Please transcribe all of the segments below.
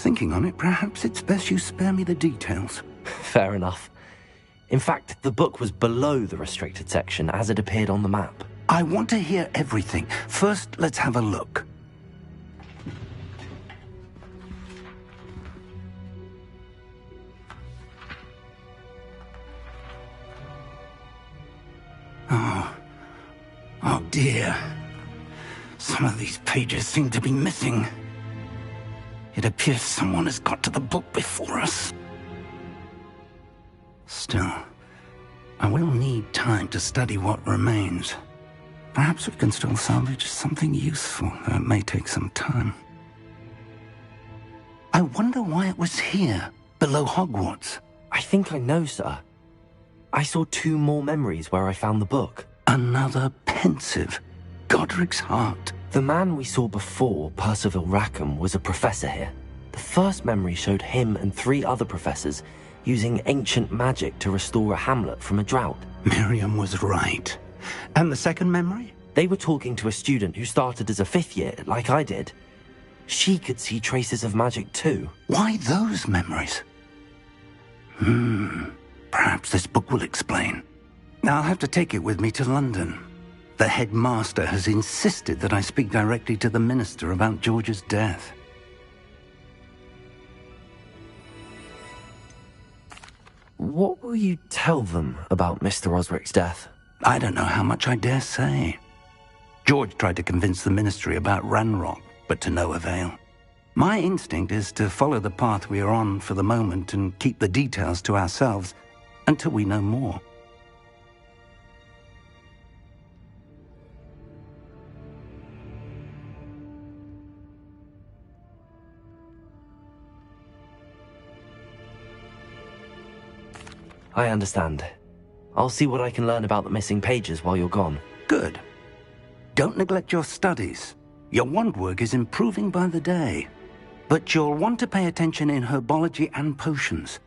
Thinking on it, perhaps it's best you spare me the details. Fair enough. In fact, the book was below the restricted section as it appeared on the map. I want to hear everything. First, let's have a look. Oh dear. Some of these pages seem to be missing. It appears someone has got to the book before us. Still, I will need time to study what remains. Perhaps we can still salvage something useful, though it may take some time. I wonder why it was here, below Hogwarts. I think I know, sir. I saw 2 more memories where I found the book. Another pensive. Godric's heart. The man we saw before, Percival Rackham, was a professor here. The first memory showed him and 3 other professors using ancient magic to restore a hamlet from a drought. Miriam was right. And the second memory? They were talking to a student who started as a 5th year, like I did. She could see traces of magic too. Why those memories? Perhaps this book will explain. I'll have to take it with me to London. The headmaster has insisted that I speak directly to the minister about George's death. What will you tell them about Mr. Osric's death? I don't know how much I dare say. George tried to convince the ministry about Ranrock, but to no avail. My instinct is to follow the path we are on for the moment and keep the details to ourselves until we know more. I understand. I'll see what I can learn about the missing pages while you're gone. Good. Don't neglect your studies. Your wand work is improving by the day. But you'll want to pay attention in herbology and potions.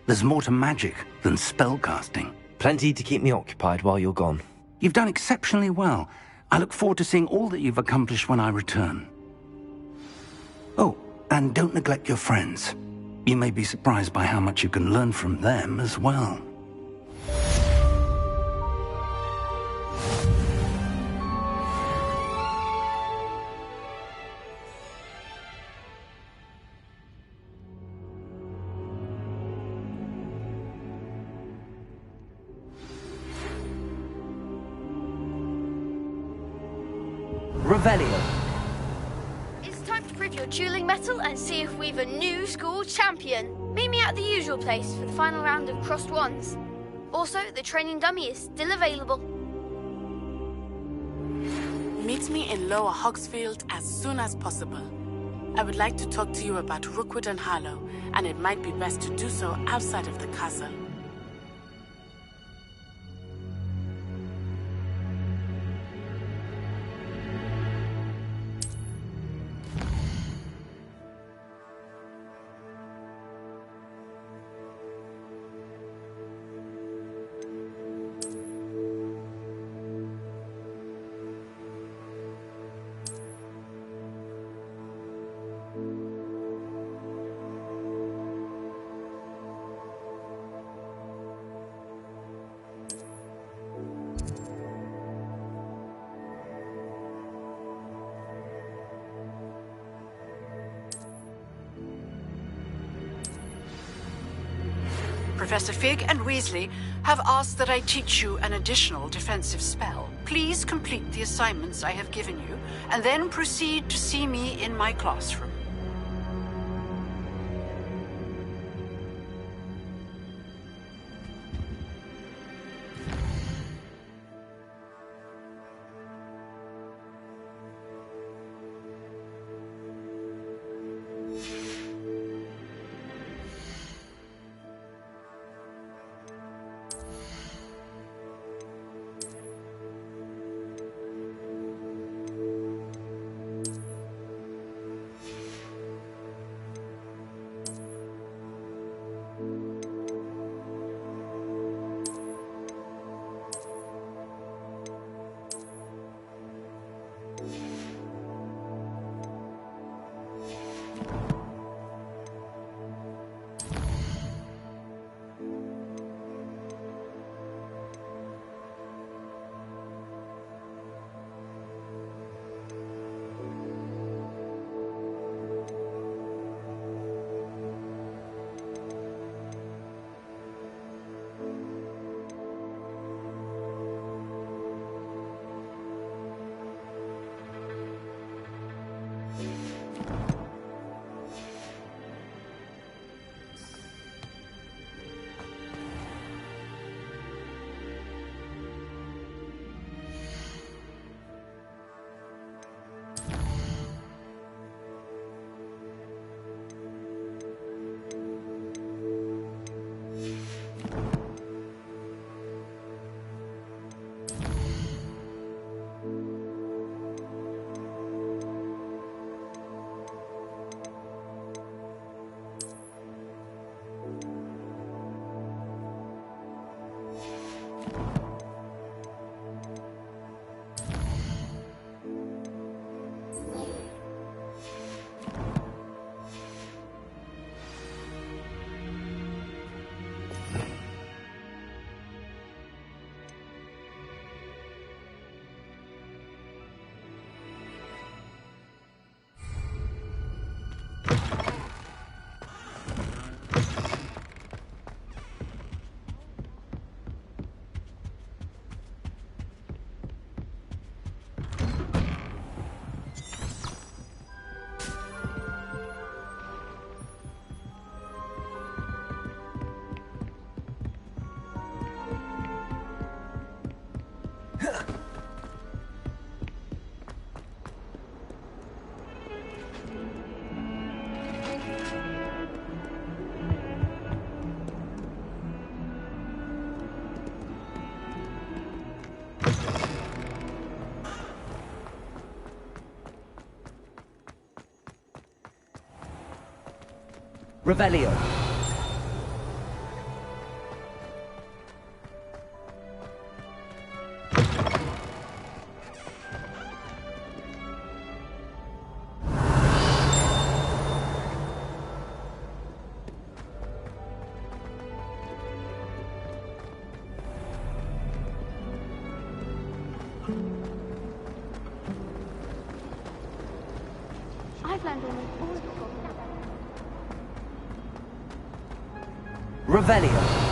There's more to magic than spellcasting. Plenty to keep me occupied while you're gone. You've done exceptionally well. I look forward to seeing all that you've accomplished when I return. Oh, and don't neglect your friends. You may be surprised by how much you can learn from them as well. Revelio. It's time to prove your dueling mettle and see if we've a new school champion. Meet me at the usual place for the final round of crossed wands. Also, the training dummy is still available. Meet me in Lower Hogsfield as soon as possible. I would like to talk to you about Rookwood and Harlow, and it might be best to do so outside of the castle. Professor Fig and Weasley have asked that I teach you an additional defensive spell. Please complete the assignments I have given you, and then proceed to see me in my classroom. Revelio. I've learned almost all of the Revelio.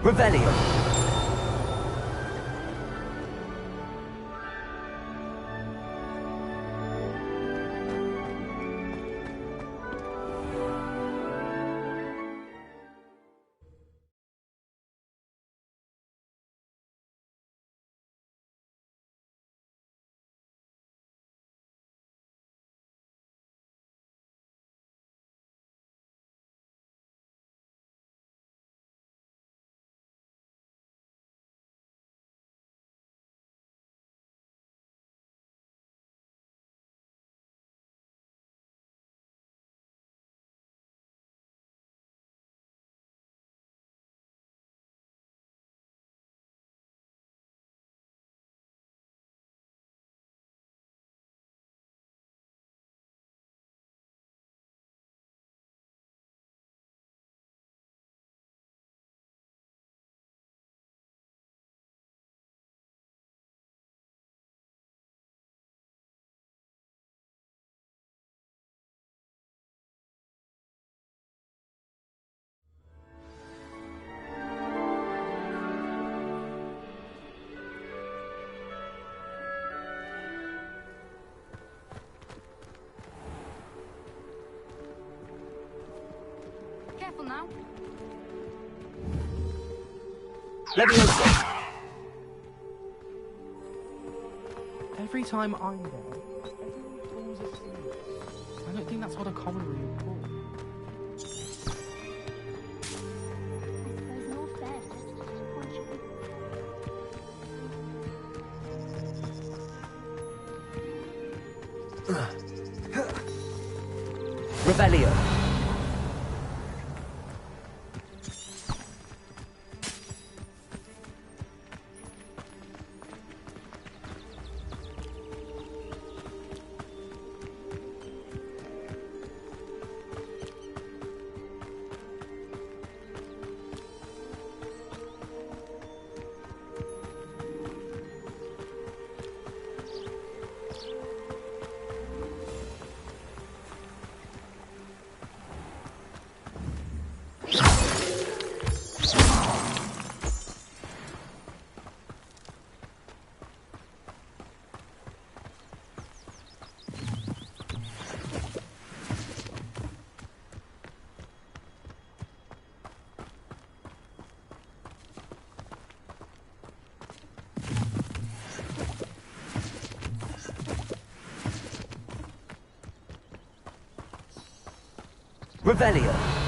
Revelio. now. Leviosa! Every time I'm there, everyone falls asleep. I don't think that's what a common room is called. Revelio. Revelio.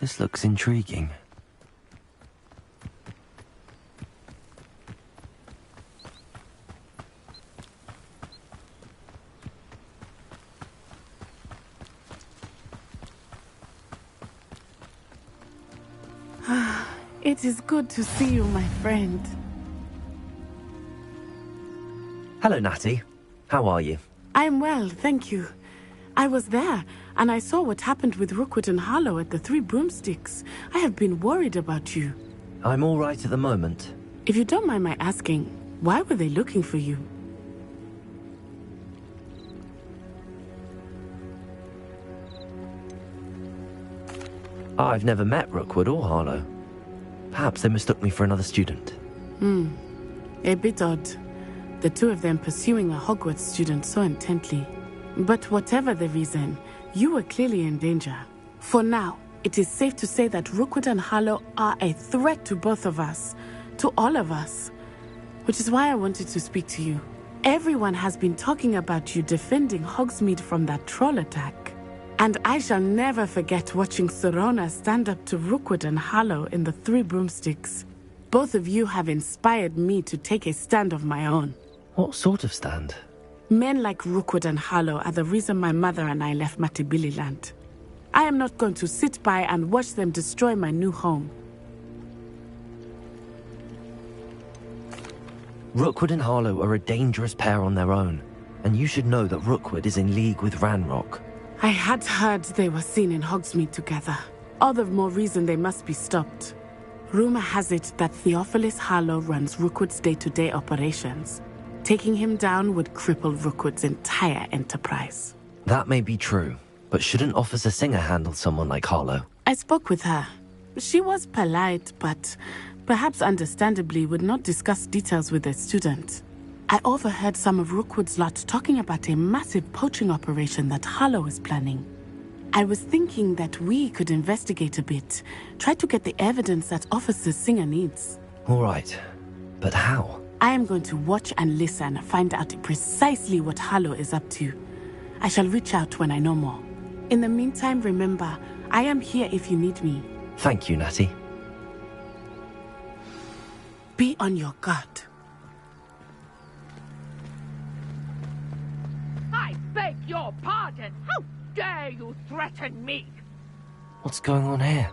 This looks intriguing. It is good to see you, my friend. Hello, Natty. How are you? I'm well, thank you. I was there, and I saw what happened with Rookwood and Harlow at the Three Broomsticks. I have been worried about you. I'm all right at the moment. If you don't mind my asking, why were they looking for you? I've never met Rookwood or Harlow. Perhaps they mistook me for another student. A bit odd. The two of them pursuing a Hogwarts student so intently. But whatever the reason, you were clearly in danger. For now, it is safe to say that Rookwood and Harlow are a threat to both of us. To all of us. Which is why I wanted to speak to you. Everyone has been talking about you defending Hogsmeade from that troll attack. And I shall never forget watching Serona stand up to Rookwood and Harlow in the Three Broomsticks. Both of you have inspired me to take a stand of my own. What sort of stand? Men like Rookwood and Harlow are the reason my mother and I left Mattibilliland. I am not going to sit by and watch them destroy my new home. Rookwood and Harlow are a dangerous pair on their own, and you should know that Rookwood is in league with Ranrock. I had heard they were seen in Hogsmeade together. All the more reason they must be stopped. Rumor has it that Theophilus Harlow runs Rookwood's day-to-day operations. Taking him down would cripple Rookwood's entire enterprise. That may be true, but shouldn't Officer Singer handle someone like Harlow? I spoke with her. She was polite, but perhaps understandably, would not discuss details with their student. I overheard some of Rookwood's lot talking about a massive poaching operation that Harlow is planning. I was thinking that we could investigate a bit, try to get the evidence that Officer Singer needs. All right, but how? I am going to watch and listen, find out precisely what Harlow is up to. I shall reach out when I know more. In the meantime, remember, I am here if you need me. Thank you, Natty. Be on your guard. I beg your pardon. How dare you threaten me? What's going on here?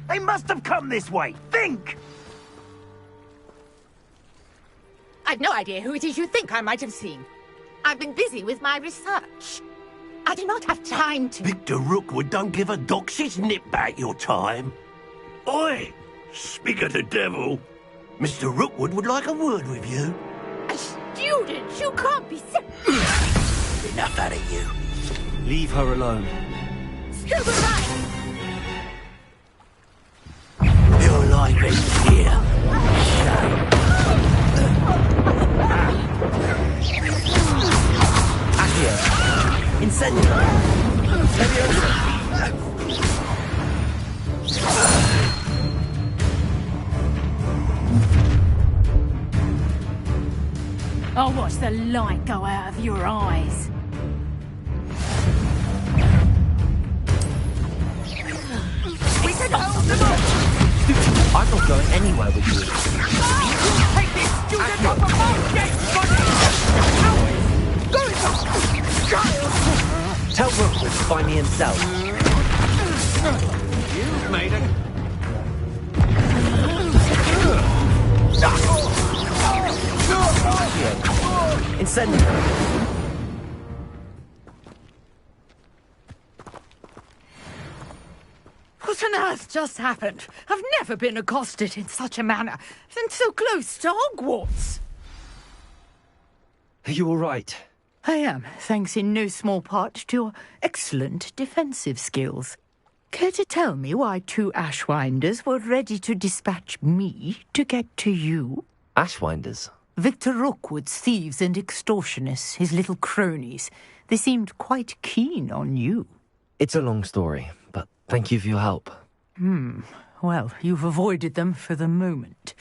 They must have come this way. Think! I've no idea who it is you think I might have seen. I've been busy with my research. I do not have time to... Victor Rookwood don't give a doxy's nip back your time. Oi! Speak of the devil. Mr. Rookwood would like a word with you. A student? You can't be so... Enough out of you. Leave her alone. Stupid right! Your life ends here. Accio. Incendio. Leviosa. I'll watch the light go out of your eyes. We can hold them up! I'm not going anywhere with you. Take this student off of my gate, buddy! Go inside! Tell Rookwood to find me himself. You've made it. Accio. Incendio. What on earth just happened? I've never been accosted in such a manner, and so close to Hogwarts. Are you all right? I am, thanks in no small part to your excellent defensive skills. Care to tell me why two Ashwinders were ready to dispatch me to get to you? Ashwinders? Victor Rookwood's thieves and extortionists, his little cronies. They seemed quite keen on you. It's a long story, but thank you for your help. Well, you've avoided them for the moment.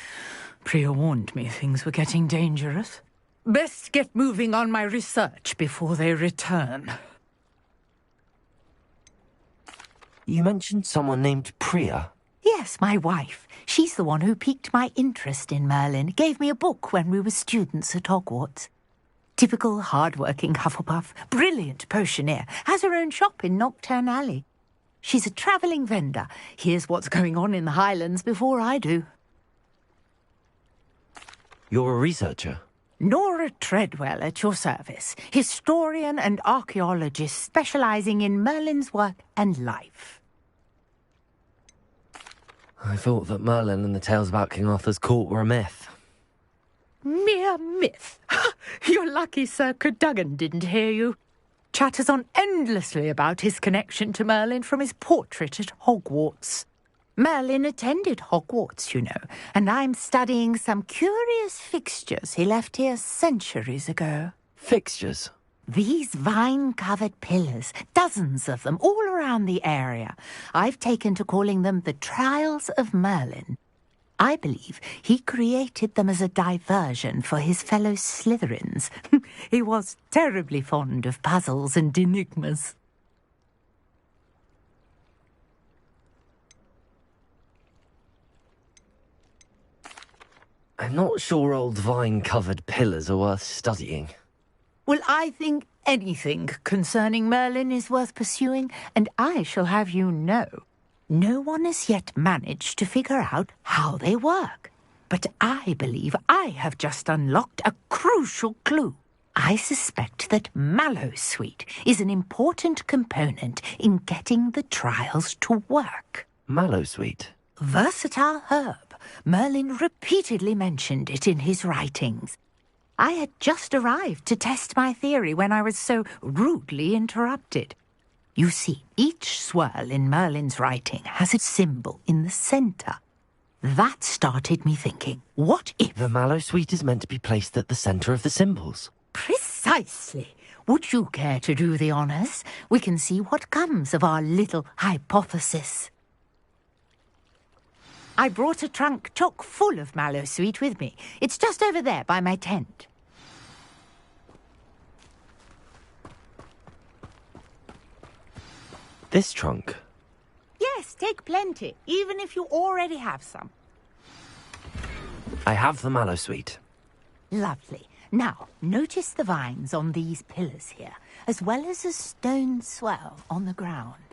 Priya warned me things were getting dangerous. Best get moving on my research before they return. You mentioned someone named Priya. Yes, my wife. She's the one who piqued my interest in Merlin. Gave me a book when we were students at Hogwarts. Typical hard-working Hufflepuff, brilliant potioneer, has her own shop in Knockturn Alley. She's a travelling vendor. Hears what's going on in the Highlands before I do. You're a researcher? Nora Treadwell at your service, historian and archaeologist specialising in Merlin's work and life. I thought that Merlin and the tales about King Arthur's court were a myth. Mere myth. You're lucky Sir Cadogan didn't hear you. Chatters on endlessly about his connection to Merlin from his portrait at Hogwarts. Merlin attended Hogwarts, you know, and I'm studying some curious fixtures he left here centuries ago. Fixtures? These vine-covered pillars, dozens of them, all around the area. I've taken to calling them the Trials of Merlin. I believe he created them as a diversion for his fellow Slytherins. He was terribly fond of puzzles and enigmas. I'm not sure old vine-covered pillars are worth studying. Well, I think anything concerning Merlin is worth pursuing, and I shall have you know, no one has yet managed to figure out how they work. But I believe I have just unlocked a crucial clue. I suspect that mallowsweet is an important component in getting the trials to work. Mallowsweet? Versatile herb. Merlin repeatedly mentioned it in his writings. I had just arrived to test my theory when I was so rudely interrupted. You see, each swirl in Merlin's writing has a symbol in the centre. That started me thinking, what if... The mallowsweet is meant to be placed at the centre of the symbols. Precisely. Would you care to do the honours? We can see what comes of our little hypothesis. I brought a trunk chock full of mallowsweet with me. It's just over there by my tent. This trunk? Yes, take plenty, even if you already have some. I have the mallowsweet. Lovely. Now, notice the vines on these pillars here, as well as a stone swell on the ground.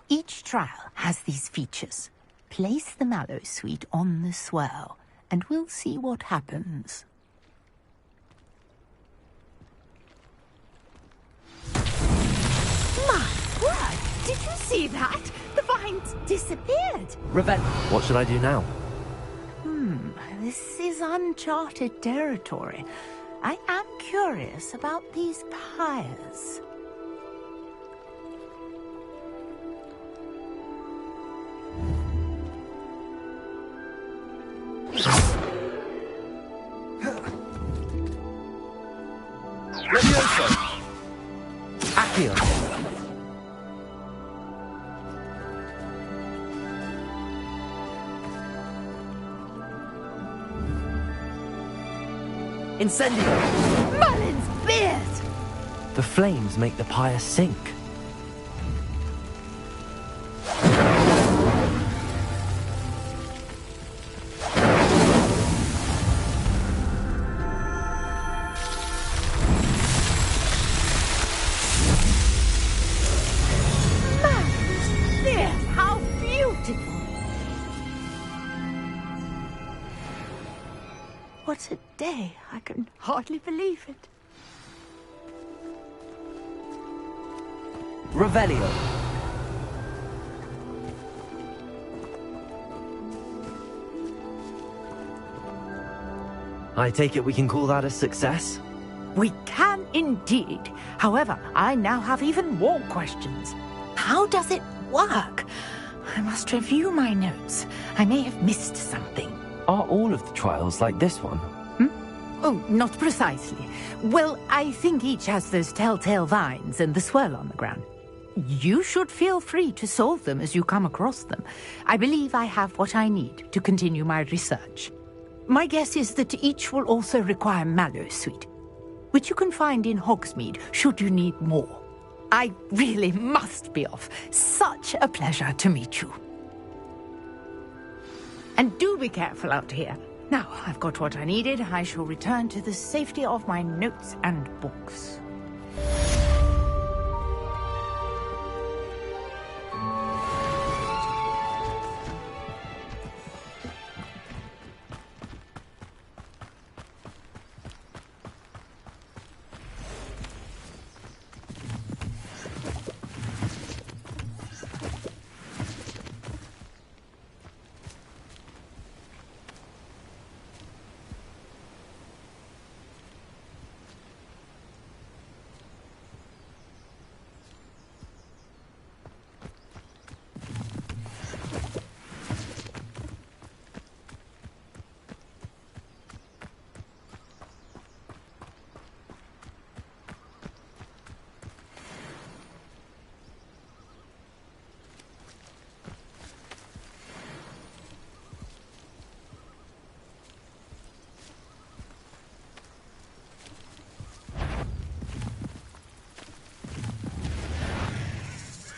Each trial has these features. Place the mallowsweet on the swell, and we'll see what happens. My word! Did you see that? The vines disappeared. What should I do now? This is uncharted territory. I am curious about these pyres. Accio! Incendio! Merlin's beard! The flames make the pyre sink. Merlin's beard! How beautiful! What a day! I can hardly believe it. Revelio! I take it we can call that a success? We can indeed. However, I now have even more questions. How does it work? I must review my notes. I may have missed something. Are all of the trials like this one? Oh, not precisely. Well, I think each has those telltale vines and the swirl on the ground. You should feel free to solve them as you come across them. I believe I have what I need to continue my research. My guess is that each will also require mallowsweet, which you can find in Hogsmeade should you need more. I really must be off. Such a pleasure to meet you. And do be careful out here. Now, I've got what I needed. I shall return to the safety of my notes and books.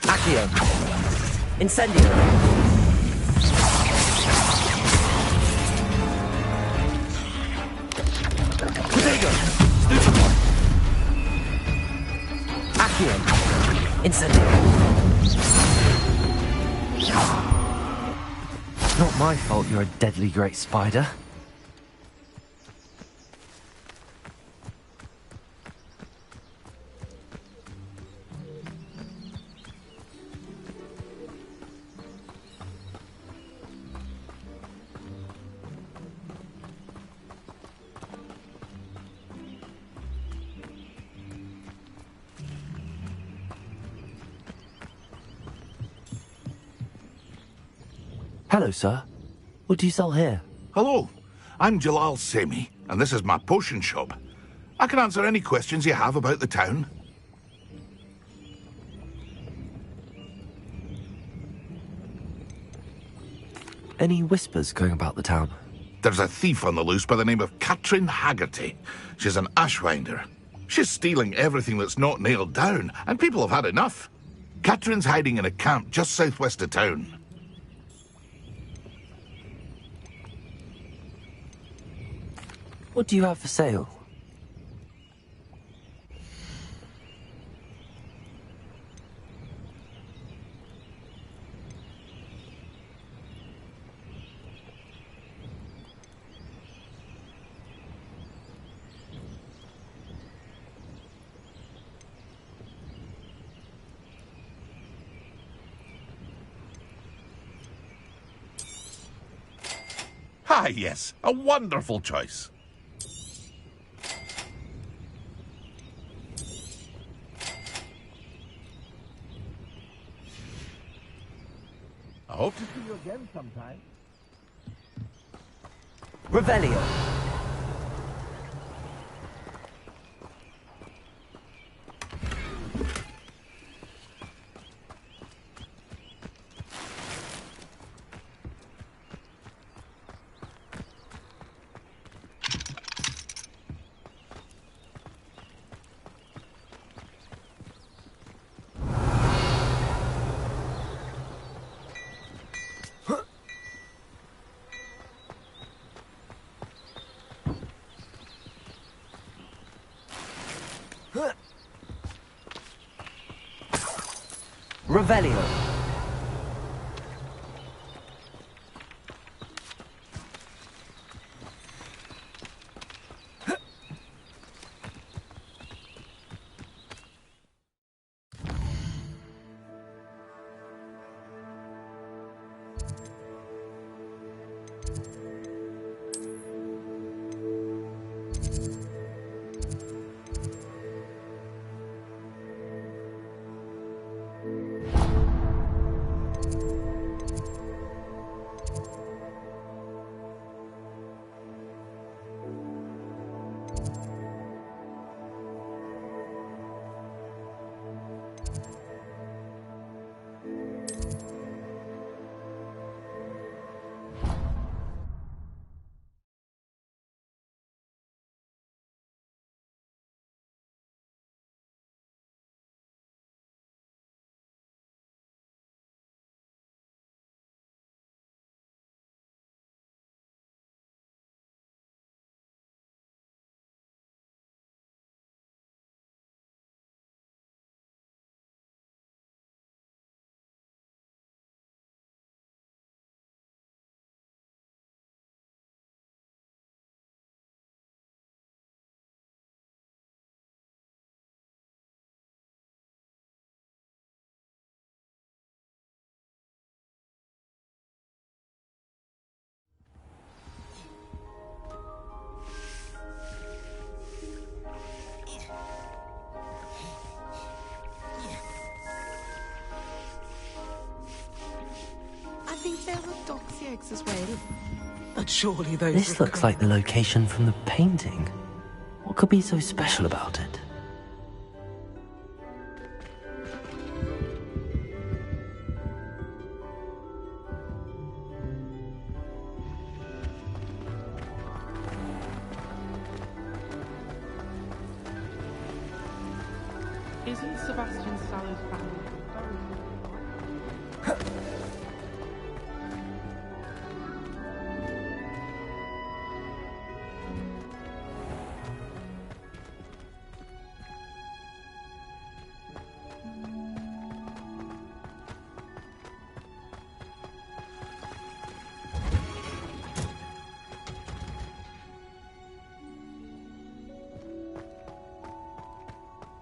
Accio! Incendio! Protego! Stupefy! Accio! Incendio! It's not my fault you're a deadly great spider. Hello, sir. What do you sell here? Hello, I'm Jalal Semi, and this is my potion shop. I can answer any questions you have about the town. Any whispers going about the town? There's a thief on the loose by the name of Katrin Haggerty. She's an ashwinder. She's stealing everything that's not nailed down, and people have had enough. Katrin's hiding in a camp just southwest of town. What do you have for sale? Ah, yes, a wonderful choice. I hope to see you again sometime. Revelio. Revelio. I think there were doxy eggs as well. But surely those This looks like the location from the painting. What could be so special about it? Isn't Sebastian Sallo's family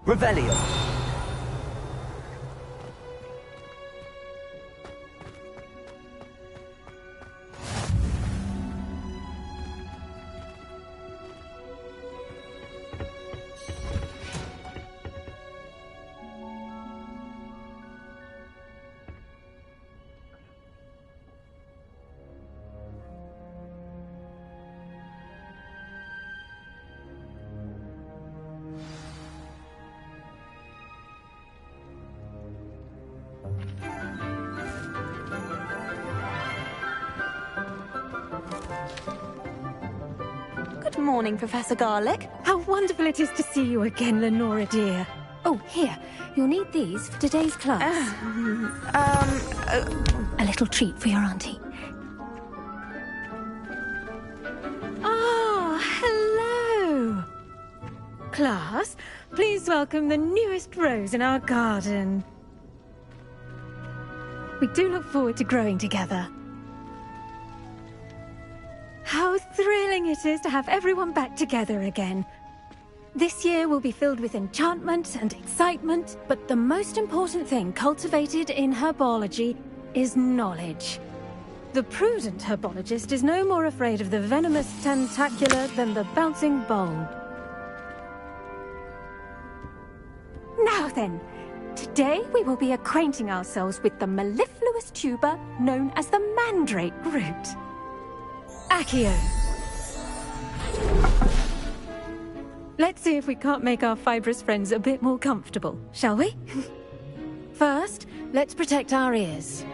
Revelio. Good morning, Professor Garlick. How wonderful it is to see you again, Lenora dear. Oh, here. You'll need these for today's class. A little treat for your auntie. Ah, hello. Class, please welcome the newest rose in our garden. We do look forward to growing together. How thrilling it is to have everyone back together again. This year will be filled with enchantment and excitement, but the most important thing cultivated in herbology is knowledge. The prudent herbologist is no more afraid of the venomous tentacular than the bouncing bulb. Now then, today we will be acquainting ourselves with the mellifluous tuber known as the mandrake root. Accio. Let's see if we can't make our fibrous friends a bit more comfortable, shall we? First, let's protect our ears.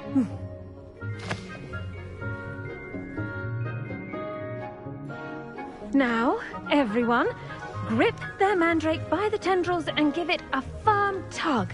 Now, everyone, grip their mandrake by the tendrils and give it a firm tug.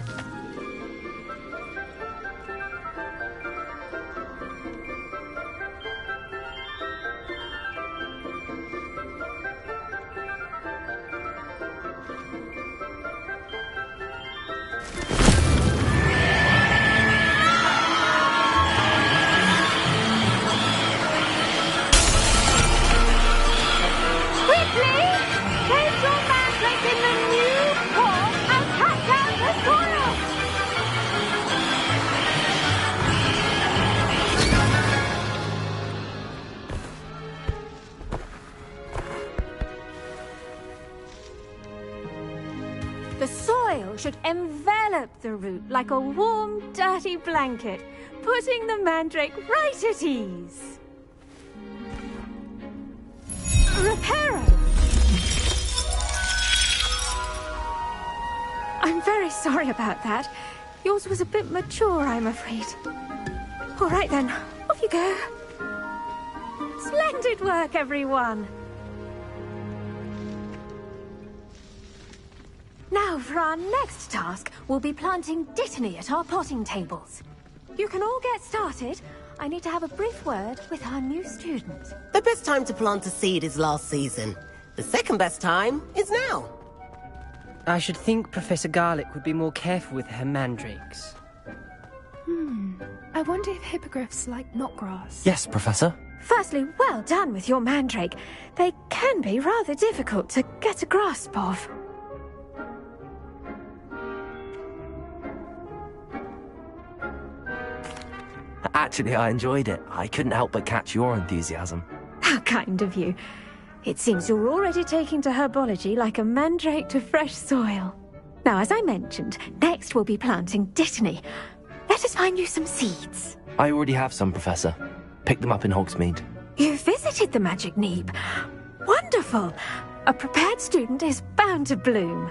The soil should envelop the root like a warm, dirty blanket, putting the mandrake right at ease. Reparo! I'm very sorry about that. Yours was a bit mature, I'm afraid. All right then, off you go. Splendid work, everyone! Now, for our next task, we'll be planting dittany at our potting tables. You can all get started. I need to have a brief word with our new student. The best time to plant a seed is last season. The second best time is now. I should think Professor Garlick would be more careful with her mandrakes. I wonder if hippogriffs like knotgrass. Yes, Professor. Firstly, well done with your mandrake. They can be rather difficult to get a grasp of. Actually, I enjoyed it. I couldn't help but catch your enthusiasm. How kind of you. It seems you're already taking to herbology like a mandrake to fresh soil. Now, as I mentioned, next we'll be planting dittany. Let us find you some seeds. I already have some, Professor. Picked them up in Hogsmeade. You visited the Magic Neeb. Wonderful! A prepared student is bound to bloom.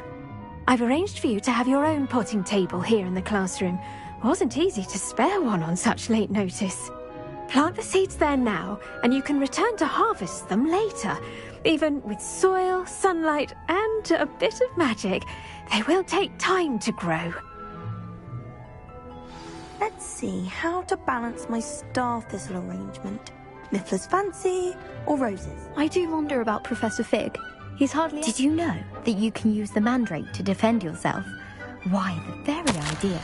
I've arranged for you to have your own potting table here in the classroom. Wasn't easy to spare one on such late notice. Plant the seeds there now, and you can return to harvest them later. Even with soil, sunlight, and a bit of magic, they will take time to grow. Let's see how to balance my star thistle arrangement. Miffler's fancy or roses? I do wonder about Professor Fig. He's hardly... Did you know that you can use the mandrake to defend yourself? Why, the very idea.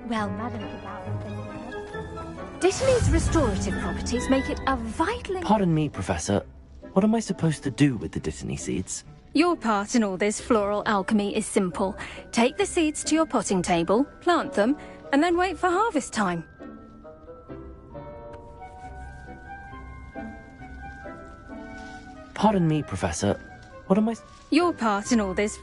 Well, Madam... Dittany's restorative properties make it a vital... Pardon me, Professor. What am I supposed to do with the dittany seeds? Your part in all this floral alchemy is simple. Take the seeds to your potting table, plant them, and then wait for harvest time. Pardon me, Professor. What am I... Your part in all this...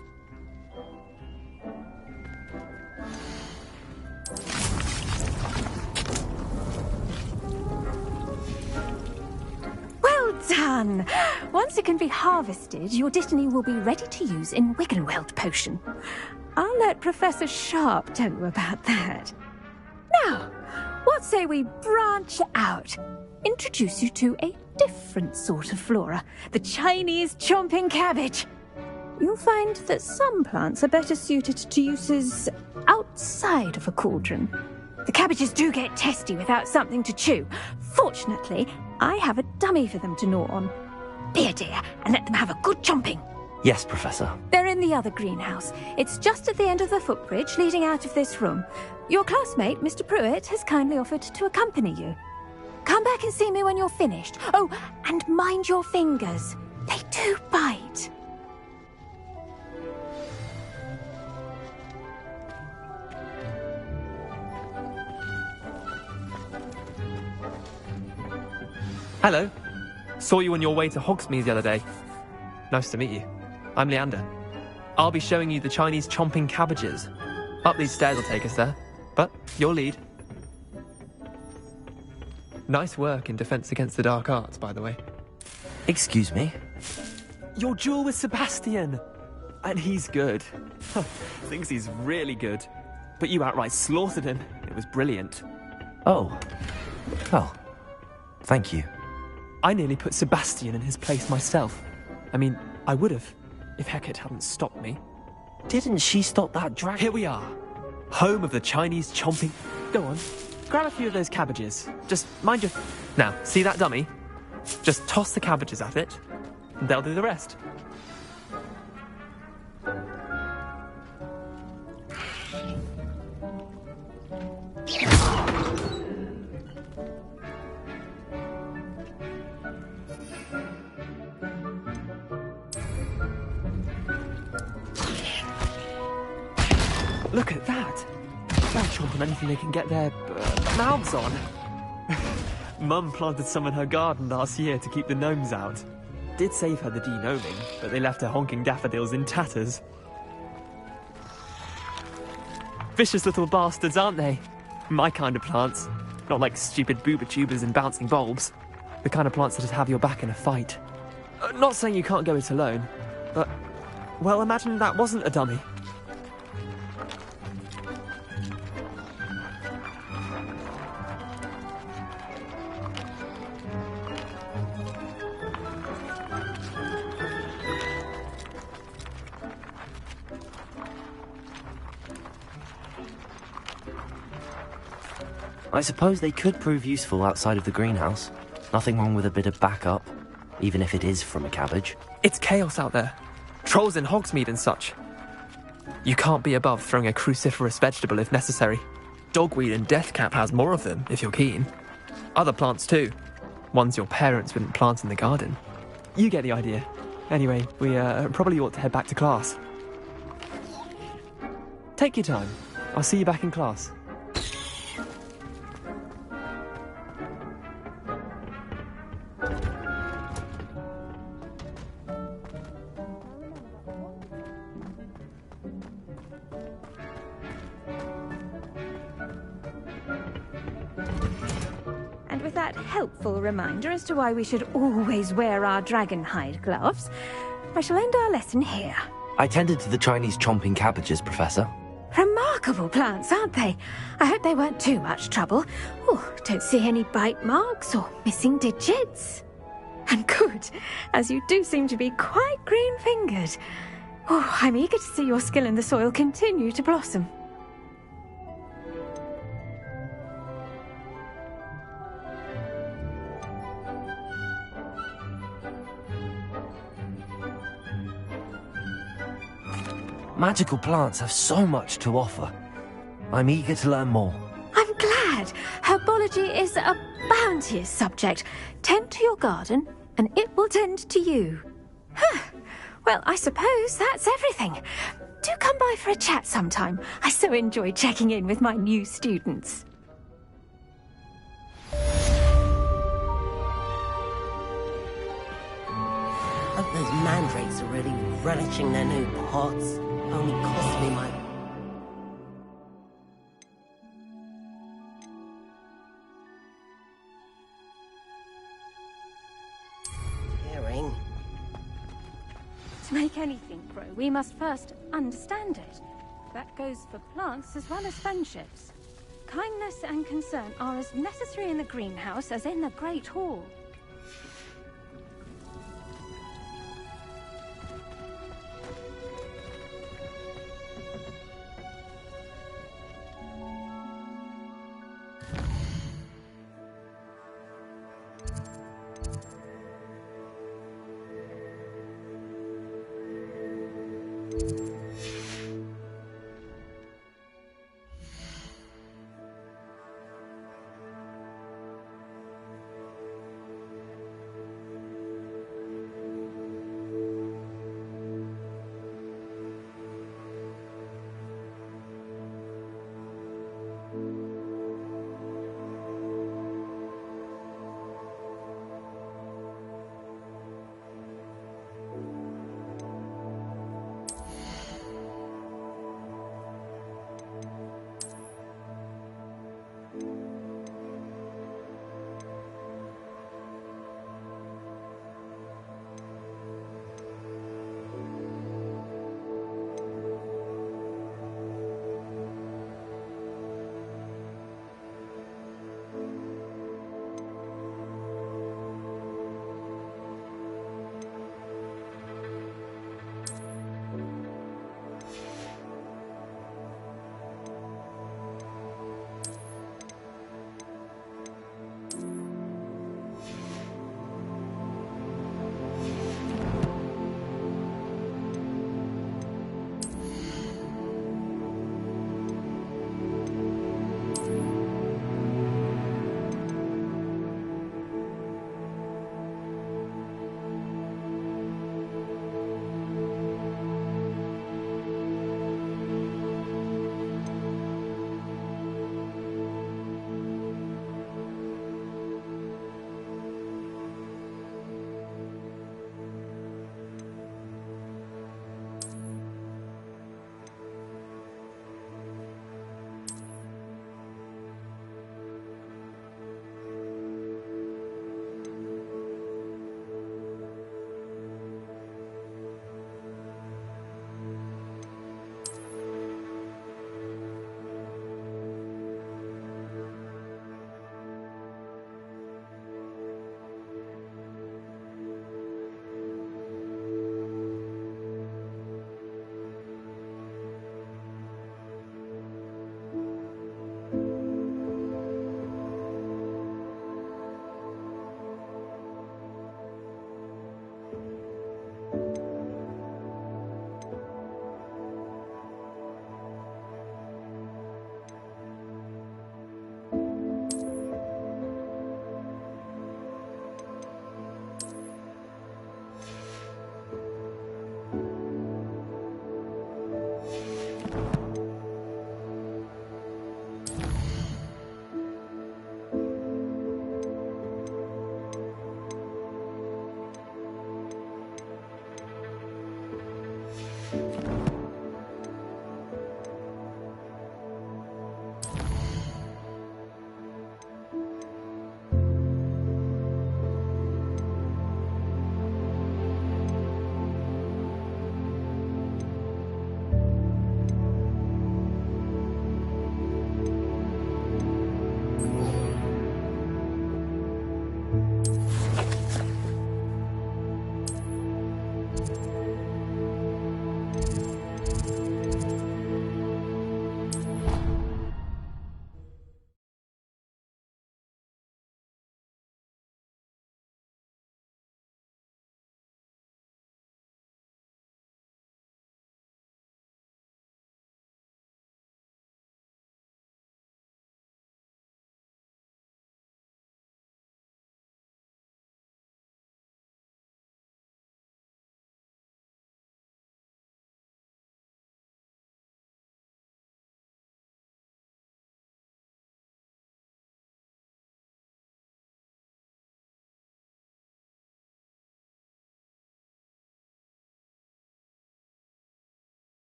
Well done! Once it can be harvested, your dittany will be ready to use in Wiggenweld potion. I'll let Professor Sharp tell you about that. Now, what say we branch out? Introduce you to a different sort of flora, the Chinese chomping cabbage. You'll find that some plants are better suited to uses outside of a cauldron. The cabbages do get testy without something to chew. Fortunately, I have a dummy for them to gnaw on. Be a dear and let them have a good chomping. Yes, Professor. They're in the other greenhouse. It's just at the end of the footbridge leading out of this room. Your classmate, Mr. Pruitt, has kindly offered to accompany you. Come back and see me when you're finished. Oh, and mind your fingers. They do bite. Hello. Saw you on your way to Hogsmeade the other day. Nice to meet you. I'm Leander. I'll be showing you the Chinese chomping cabbages. Up these stairs will take us there, but your lead. Nice work in Defense Against the Dark Arts, by the way. Excuse me? Your duel with Sebastian! And he's good. Thinks he's really good. But you outright slaughtered him. It was brilliant. Oh. Well, thank you. I nearly put Sebastian in his place myself. I mean, I would have, if Hecate hadn't stopped me. Didn't she stop that dragon? Here we are. Home of the Chinese chomping... Go on, grab a few of those cabbages. Just mind your... Now, see that dummy? Just toss the cabbages at it, and they'll do the rest. Look at that! They'll chomp on anything they can get their mouths on. Mum planted some in her garden last year to keep the gnomes out. Did save her the de-gnoming, but they left her honking daffodils in tatters. Vicious little bastards, aren't they? My kind of plants. Not like stupid booba tubers and bouncing bulbs. The kind of plants that'd have your back in a fight. Not saying you can't go it alone, but... Well, imagine that wasn't a dummy. I suppose they could prove useful outside of the greenhouse. Nothing wrong with a bit of backup, even if it is from a cabbage. It's chaos out there. Trolls in Hogsmeade and such. You can't be above throwing a cruciferous vegetable if necessary. Dogweed and deathcap has more of them, if you're keen. Other plants too. Ones your parents wouldn't plant in the garden. You get the idea. Anyway, we probably ought to head back to class. Take your time. I'll see you back in class. Helpful reminder as to why we should always wear our dragon hide gloves, I shall end our lesson here. I tended to the Chinese chomping cabbages, Professor. Remarkable plants, aren't they? I hope they weren't too much trouble. Oh, don't see any bite marks or missing digits. And good, as you do seem to be quite green-fingered. Oh, I'm eager to see your skill in the soil continue to blossom. Magical plants have so much to offer. I'm eager to learn more. I'm glad. Herbology is a bounteous subject. Tend to your garden, and it will tend to you. Well, I suppose that's everything. Do come by for a chat sometime. I so enjoy checking in with my new students. Hope those mandrakes are really relishing their new pots. Only cost me my... hearing. To make anything grow, we must first understand it. That goes for plants as well as friendships. Kindness and concern are as necessary in the greenhouse as in the Great Hall.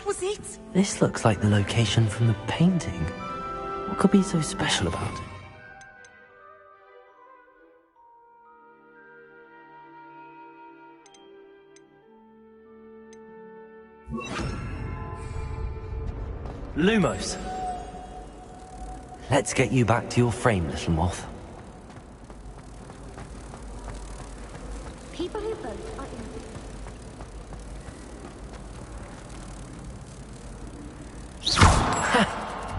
Was it? This looks like the location from the painting. What could be so special about it? Lumos! Let's get you back to your frame, little moth. People who vote are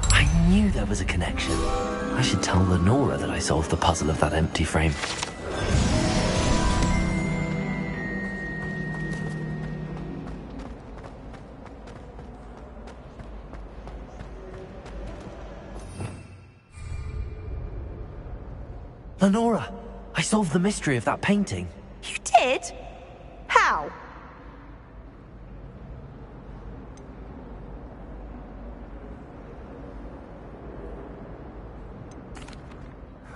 I knew there was a connection. I should tell Lenora that I solved the puzzle of that empty frame. Lenora, I solved the mystery of that painting. You did? How?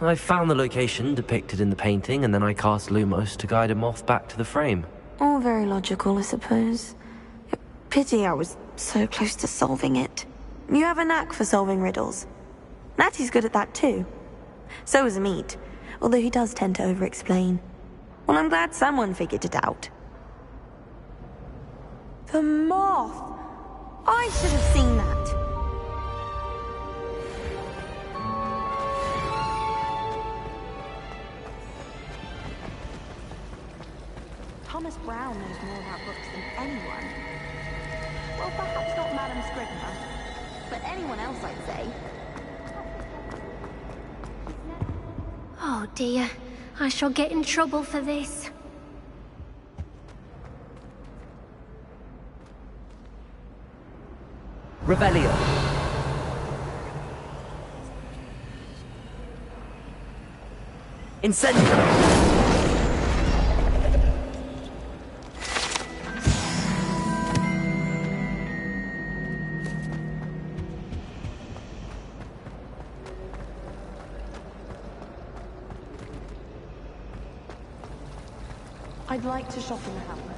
I found the location depicted in the painting, and then I cast Lumos to guide a moth back to the frame. All very logical, I suppose. Pity I was so close to solving it. You have a knack for solving riddles. Natty's good at that too. So is Amit, although he does tend to over-explain. Well, I'm glad someone figured it out. The moth! I should have seen that. Thomas Brown knows more about books than anyone. Well, perhaps not Madam Scrivener, but anyone else, I'd say. Oh dear, I shall get in trouble for this. Revelio. Incendio. I'd like to shop in the hamlet.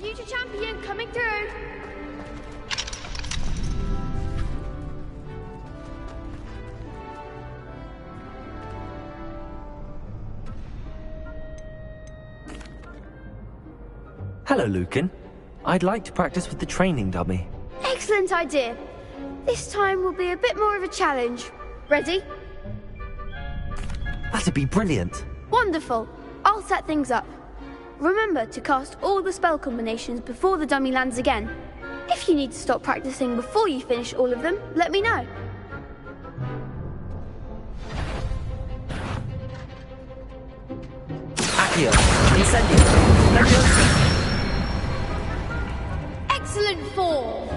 Future champion coming through. Hello, Lucan. I'd like to practice with the training dummy. Excellent idea. This time will be a bit more of a challenge. Ready? That'd be brilliant. Wonderful. I'll set things up. Remember to cast all the spell combinations before the dummy lands again. If you need to stop practicing before you finish all of them, let me know. Accio, Incendio, Leviosa. Excellent form.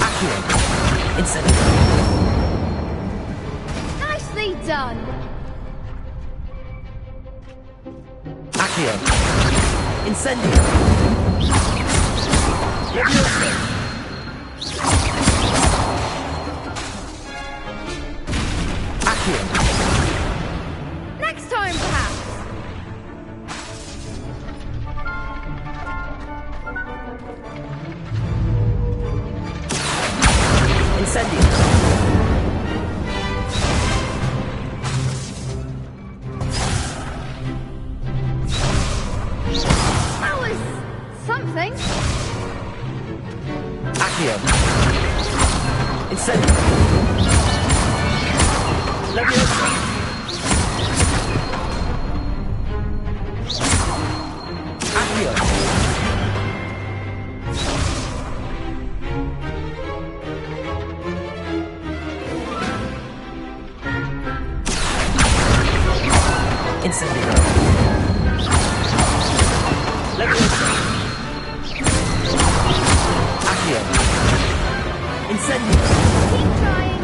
Accio, Incendio. Nicely done. Accio, Incendio. Leviosa. Accio. Next time, perhaps. Incendio. That was something. Accio. Incendio. Leviosa. Accio. Incendio. Leviosa. Accio. Incendio. Keep trying.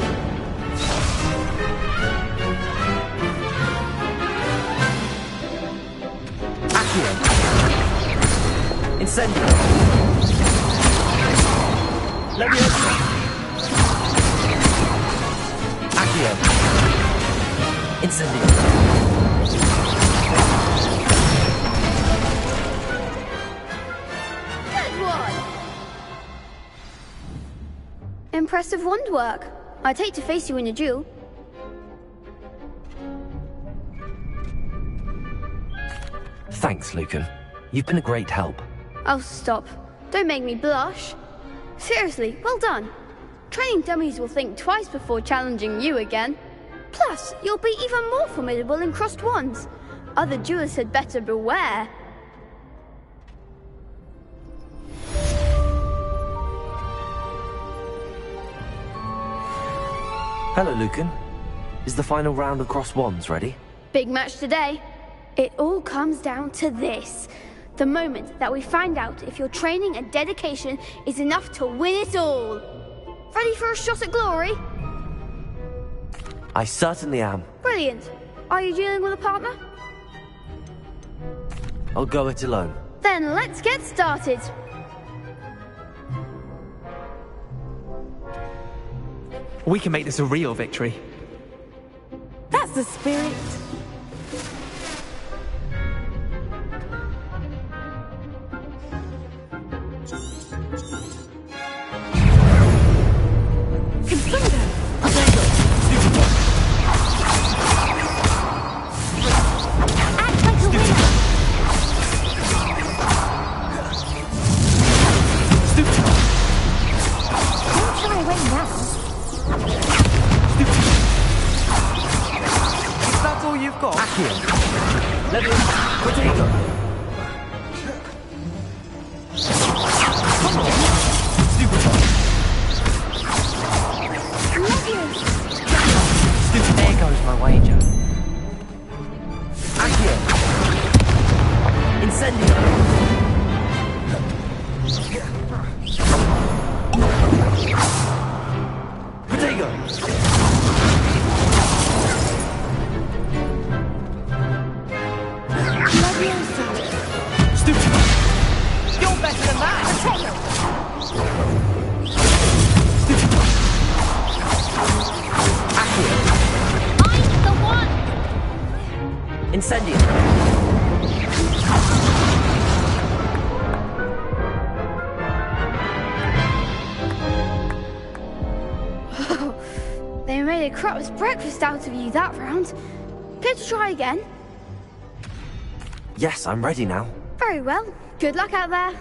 Accio. Incendio. Leviosa. Accio. Incendio. Good one. Impressive wand work. I'd hate to face you in a duel. Thanks, Lucan. You've been a great help. Oh, stop. Don't make me blush. Seriously, well done. Training dummies will think twice before challenging you again. Plus, you'll be even more formidable in crossed wands. Other duelists had better beware. Hello, Lucan. Is the final round of cross wands ready? Big match today. It all comes down to this. The moment that we find out if your training and dedication is enough to win it all. Ready for a shot at glory? I certainly am. Brilliant. Are you dealing with a partner? I'll go it alone. Then let's get started. We can make this a real victory. That's the spirit. Incendio. They made a crap's breakfast out of you that round. Care to try again? Yes, I'm ready now. Very well. Good luck out there.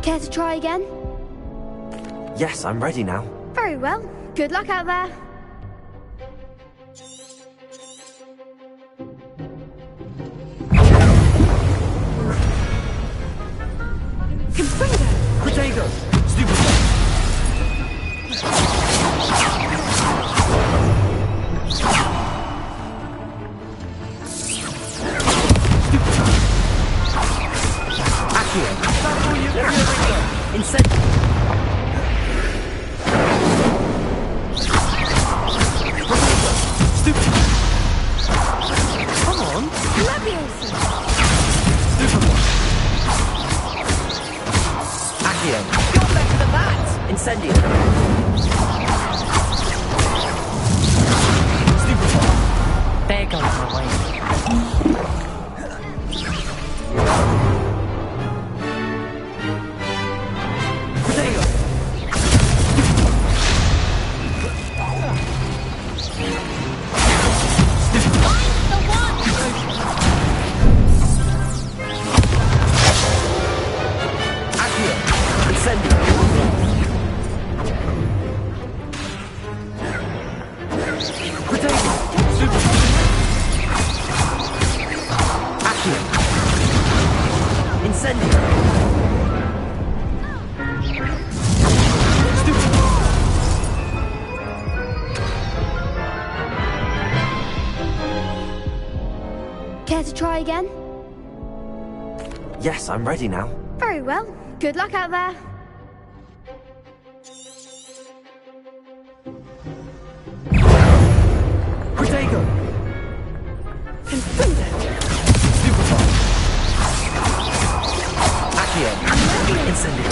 Care to try again? Yes, I'm ready now. Very well. Good luck out there. There goes my way. Care to try again? Yes, I'm ready now. Very well. Good luck out there. Protego! Accio! Incendio!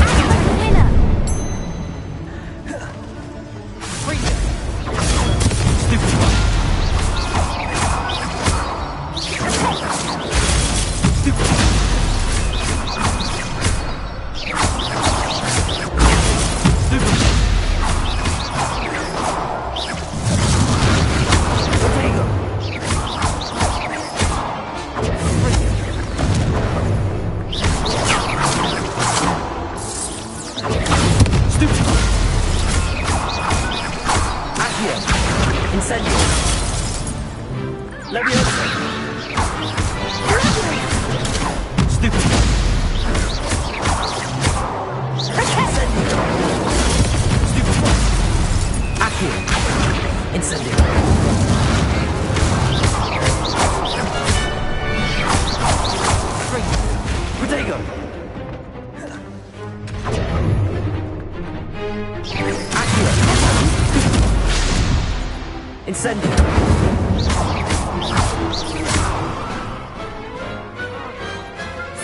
Incendio!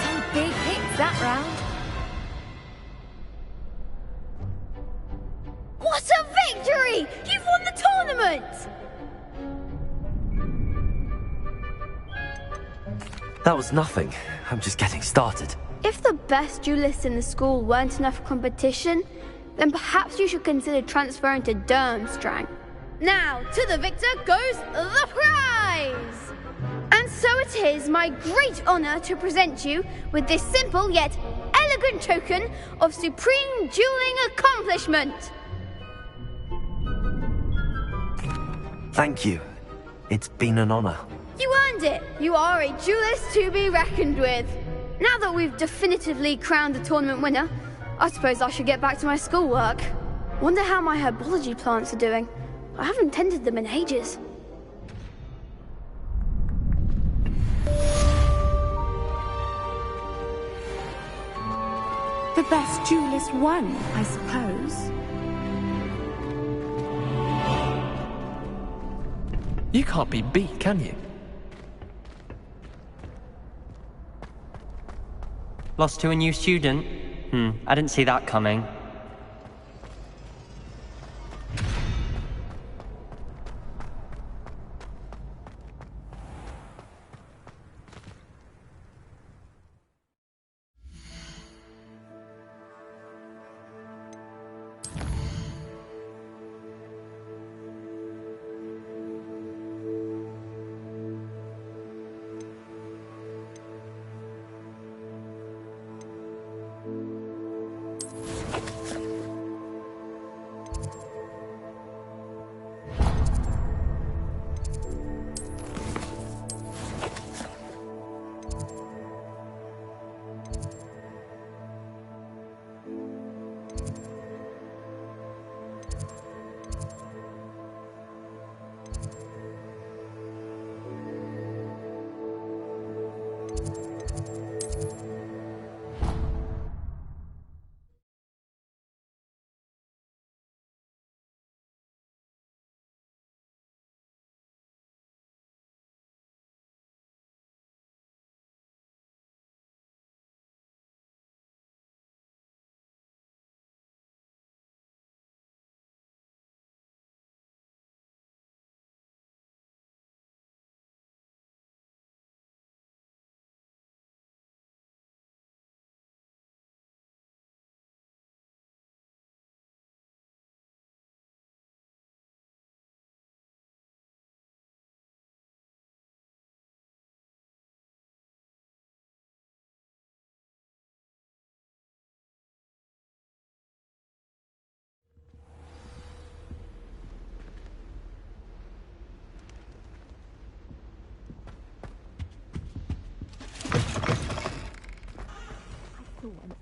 Some big hits that round. That was nothing. I'm just getting started. If the best duelists in the school weren't enough competition, then perhaps you should consider transferring to Durmstrang. Now, to the victor goes the prize! And so it is my great honor to present you with this simple yet elegant token of supreme dueling accomplishment. Thank you. It's been an honor. You earned it. You are a duelist to be reckoned with. Now that we've definitively crowned the tournament winner, I suppose I should get back to my schoolwork. Wonder how my herbology plants are doing. I haven't tended them in ages. The best duelist won, I suppose. You can't be beat, can you? Lost to a new student? I didn't see that coming.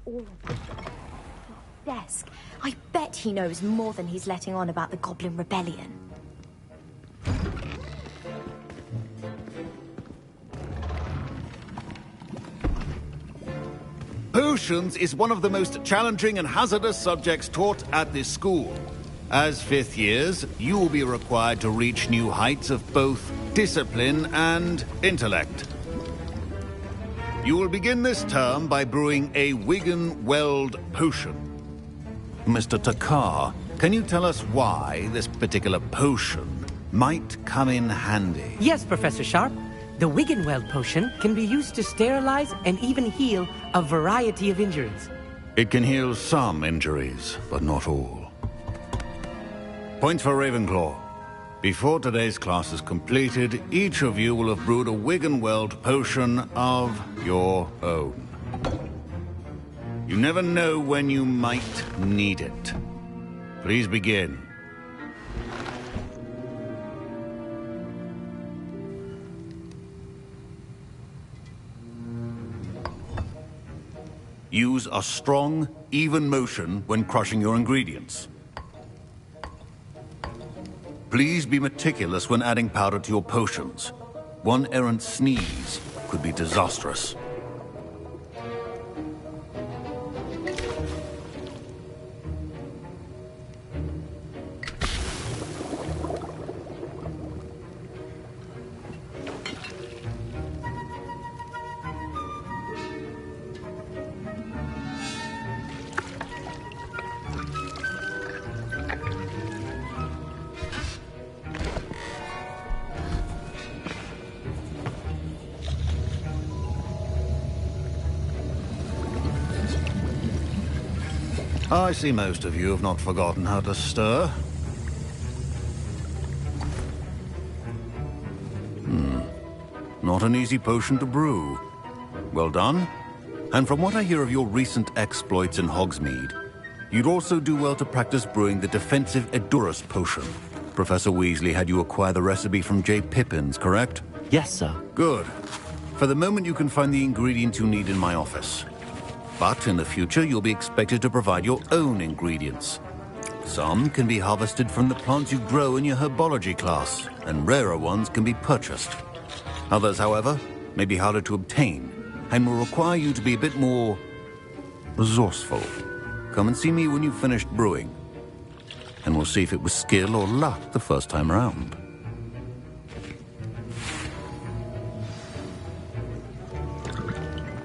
All of that desk. I bet he knows more than he's letting on about the Goblin Rebellion. Potions is one of the most challenging and hazardous subjects taught at this school. As fifth years, you will be required to reach new heights of both discipline and intellect. You will begin this term by brewing a Wigan-Weld potion. Mr. Takar, can you tell us why this particular potion might come in handy? Yes, Professor Sharp. The Wigan-Weld potion can be used to sterilize and even heal a variety of injuries. It can heal some injuries, but not all. Point for Ravenclaw. Before today's class is completed, each of you will have brewed a Wigan-Weld potion of your own. You never know when you might need it. Please begin. Use a strong, even motion when crushing your ingredients. Please be meticulous when adding powder to your potions. One errant sneeze could be disastrous. I see most of you have not forgotten how to stir. Not an easy potion to brew. Well done. And from what I hear of your recent exploits in Hogsmeade, you'd also do well to practice brewing the defensive Edurus potion. Professor Weasley had you acquire the recipe from J. Pippins, correct? Yes, sir. Good. For the moment, you can find the ingredients you need in my office. But in the future, you'll be expected to provide your own ingredients. Some can be harvested from the plants you grow in your herbology class, and rarer ones can be purchased. Others, however, may be harder to obtain, and will require you to be a bit more resourceful. Come and see me when you've finished brewing, and we'll see if it was skill or luck the first time around.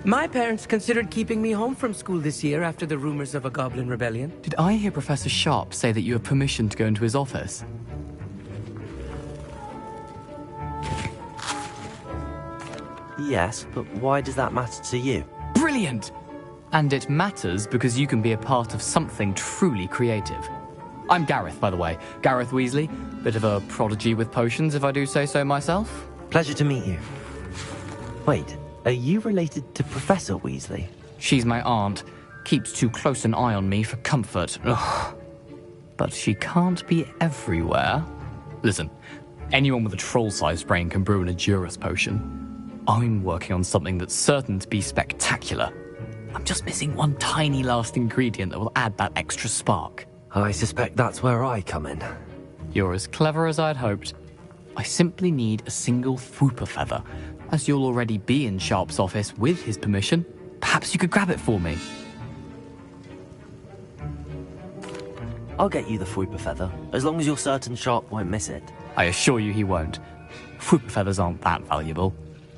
My parents considered keeping me home from school this year after the rumors of a goblin rebellion. Did I hear Professor Sharp say that you have permission to go into his office? Yes, but why does that matter to you? Brilliant! And it matters because you can be a part of something truly creative. I'm Gareth, by the way. Gareth Weasley. Bit of a prodigy with potions, if I do say so myself. Pleasure to meet you. Wait, are you related to Professor Weasley? She's my aunt. Keeps too close an eye on me for comfort. Ugh. But she can't be everywhere. Listen, anyone with a troll-sized brain can brew an Edurus potion. I'm working on something that's certain to be spectacular. I'm just missing one tiny last ingredient that will add that extra spark. I suspect that's where I come in. You're as clever as I'd hoped. I simply need a single Fwooper feather. As you'll already be in Sharp's office with his permission, perhaps you could grab it for me. I'll get you the Fwooper feather, as long as you're certain Sharp won't miss it. I assure you he won't. Fwooper feathers aren't that valuable.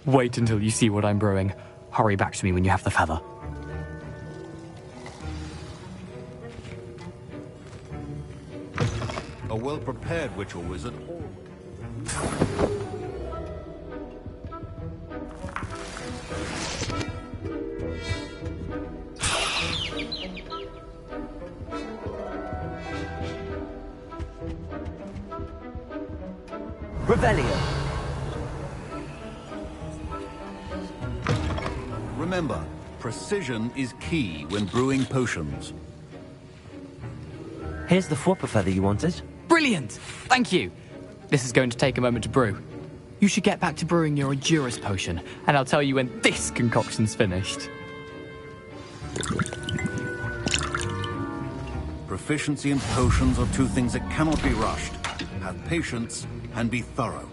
Wait until you see what I'm brewing. Hurry back to me when you have the feather. A well-prepared witch or wizard. Revelio. Remember, precision is key when brewing potions. Here's the Fwooper feather you wanted. Brilliant! Thank you. This is going to take a moment to brew. You should get back to brewing your Edurus potion, and I'll tell you when this concoction's finished. Proficiency in potions are two things that cannot be rushed. Have patience and be thorough.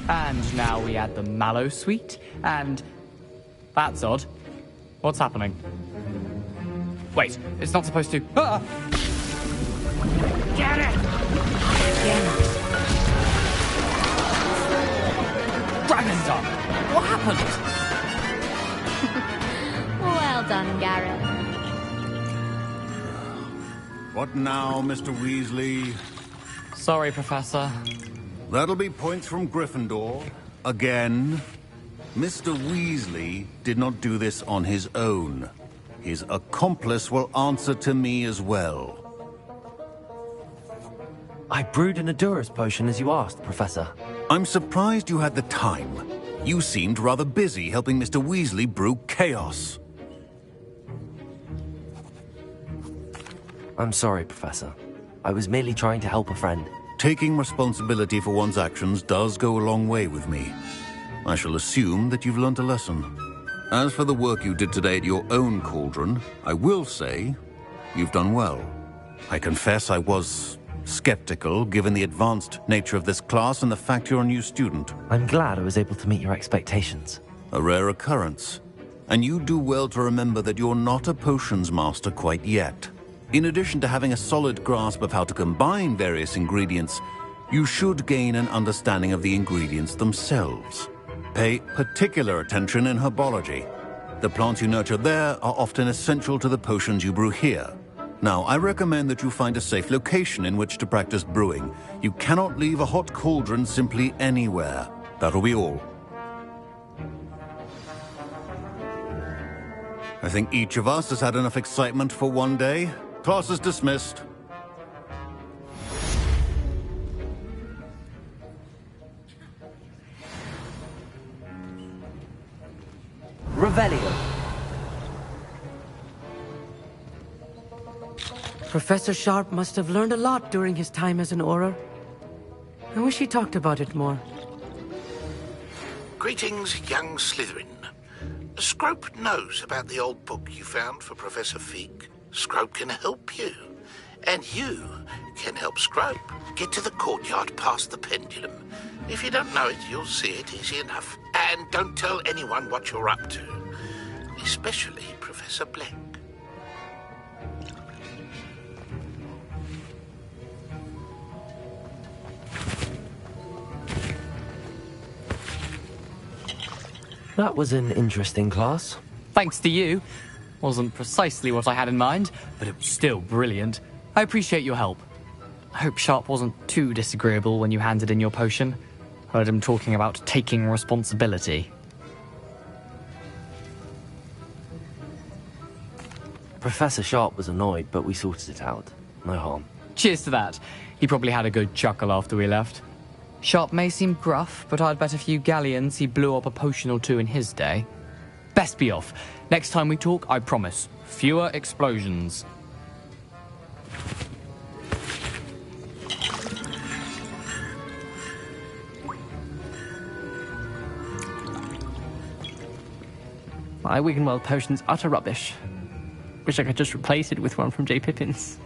And now we add the mallow sweet, and... That's odd. What's happening? Wait, it's not supposed to... Ah! Get it! Dragon's up! What happened? Well done, Gareth. What now, Mr. Weasley? Sorry, Professor. That'll be points from Gryffindor. Again. Mr. Weasley did not do this on his own. His accomplice will answer to me as well. I brewed an Edurus potion as you asked, Professor. I'm surprised you had the time. You seemed rather busy helping Mr. Weasley brew chaos. I'm sorry, Professor. I was merely trying to help a friend. Taking responsibility for one's actions does go a long way with me. I shall assume that you've learnt a lesson. As for the work you did today at your own cauldron, I will say you've done well. I confess I was skeptical, given the advanced nature of this class and the fact you're a new student. I'm glad I was able to meet your expectations. A rare occurrence. And you do well to remember that you're not a potions master quite yet. In addition to having a solid grasp of how to combine various ingredients, you should gain an understanding of the ingredients themselves. Pay particular attention in herbology. The plants you nurture there are often essential to the potions you brew here. Now, I recommend that you find a safe location in which to practice brewing. You cannot leave a hot cauldron simply anywhere. That'll be all. I think each of us has had enough excitement for one day. Class is dismissed. Revelio. Professor Sharp must have learned a lot during his time as an Auror. I wish he talked about it more. Greetings, young Slytherin. Scrope knows about the old book you found for Professor Fig. Scrope can help you. And you can help Scrope get to the courtyard past the pendulum. If you don't know it, you'll see it easy enough. And don't tell anyone what you're up to. Especially Professor Black. That was an interesting class. Thanks to you. Wasn't precisely what I had in mind, but it was still brilliant. I appreciate your help. I hope Sharp wasn't too disagreeable when you handed in your potion. Heard him talking about taking responsibility. Professor Sharp was annoyed, but we sorted it out. No harm. Cheers to that. He probably had a good chuckle after we left. Sharp may seem gruff, but I'd bet a few galleons he blew up a potion or two in his day. Best be off. Next time we talk, I promise. Fewer explosions. My Wiggenweld potion's utter rubbish. Wish I could just replace it with one from J. Pippin's.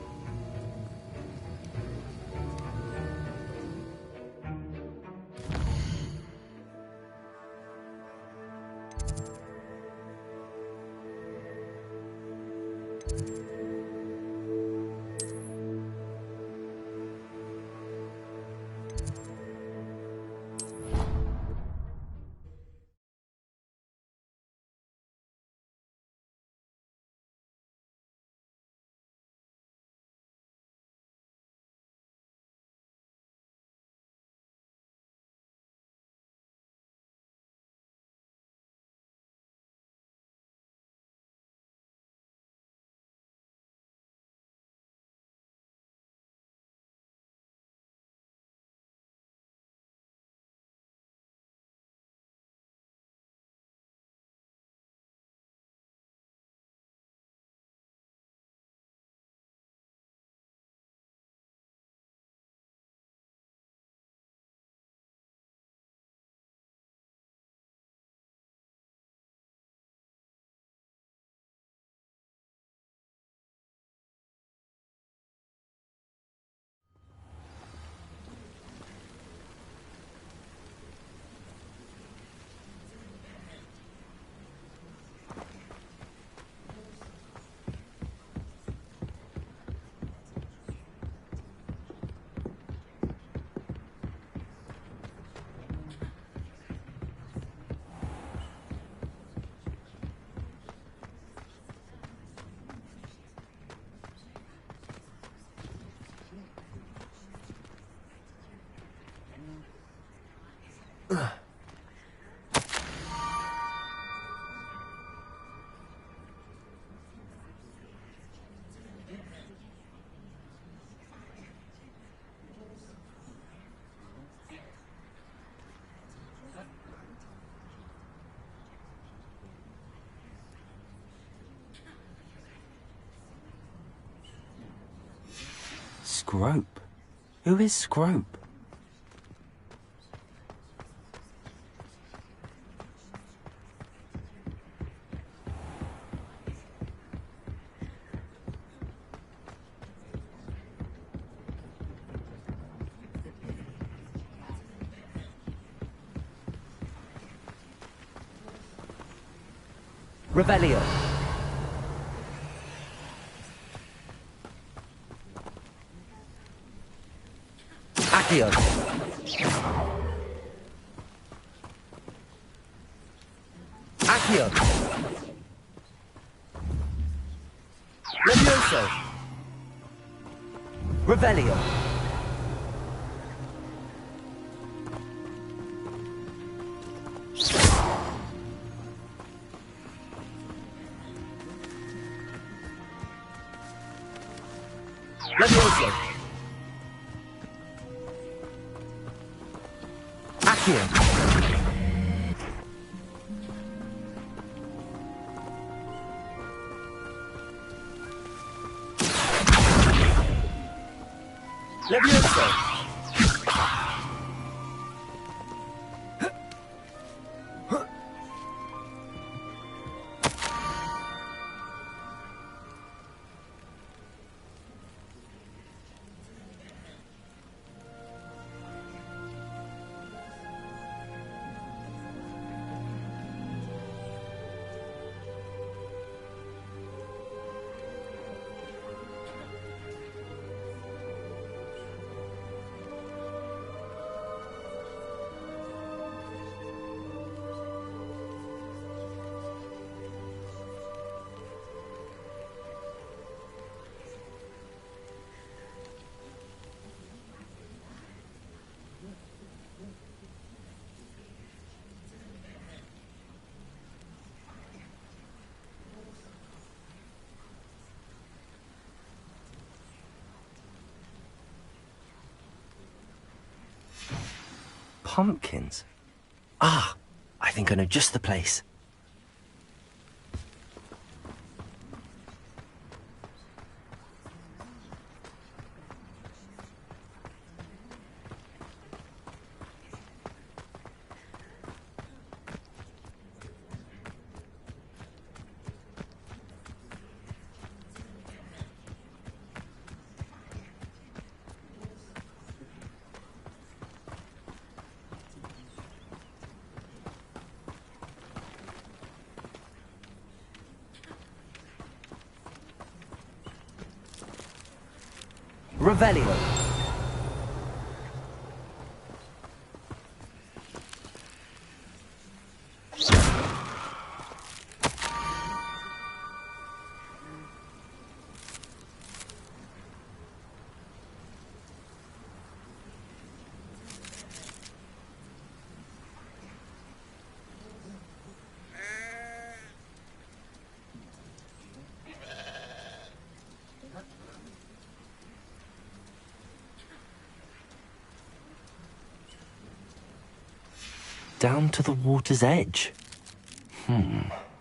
Scrope? Who is Scrope? Revelio. Accio. Accio. Levioso. Revelio. Levioso. Accio. Levioso. Pumpkins? Ah, I think I know just the place. Revelio. Down to the water's edge.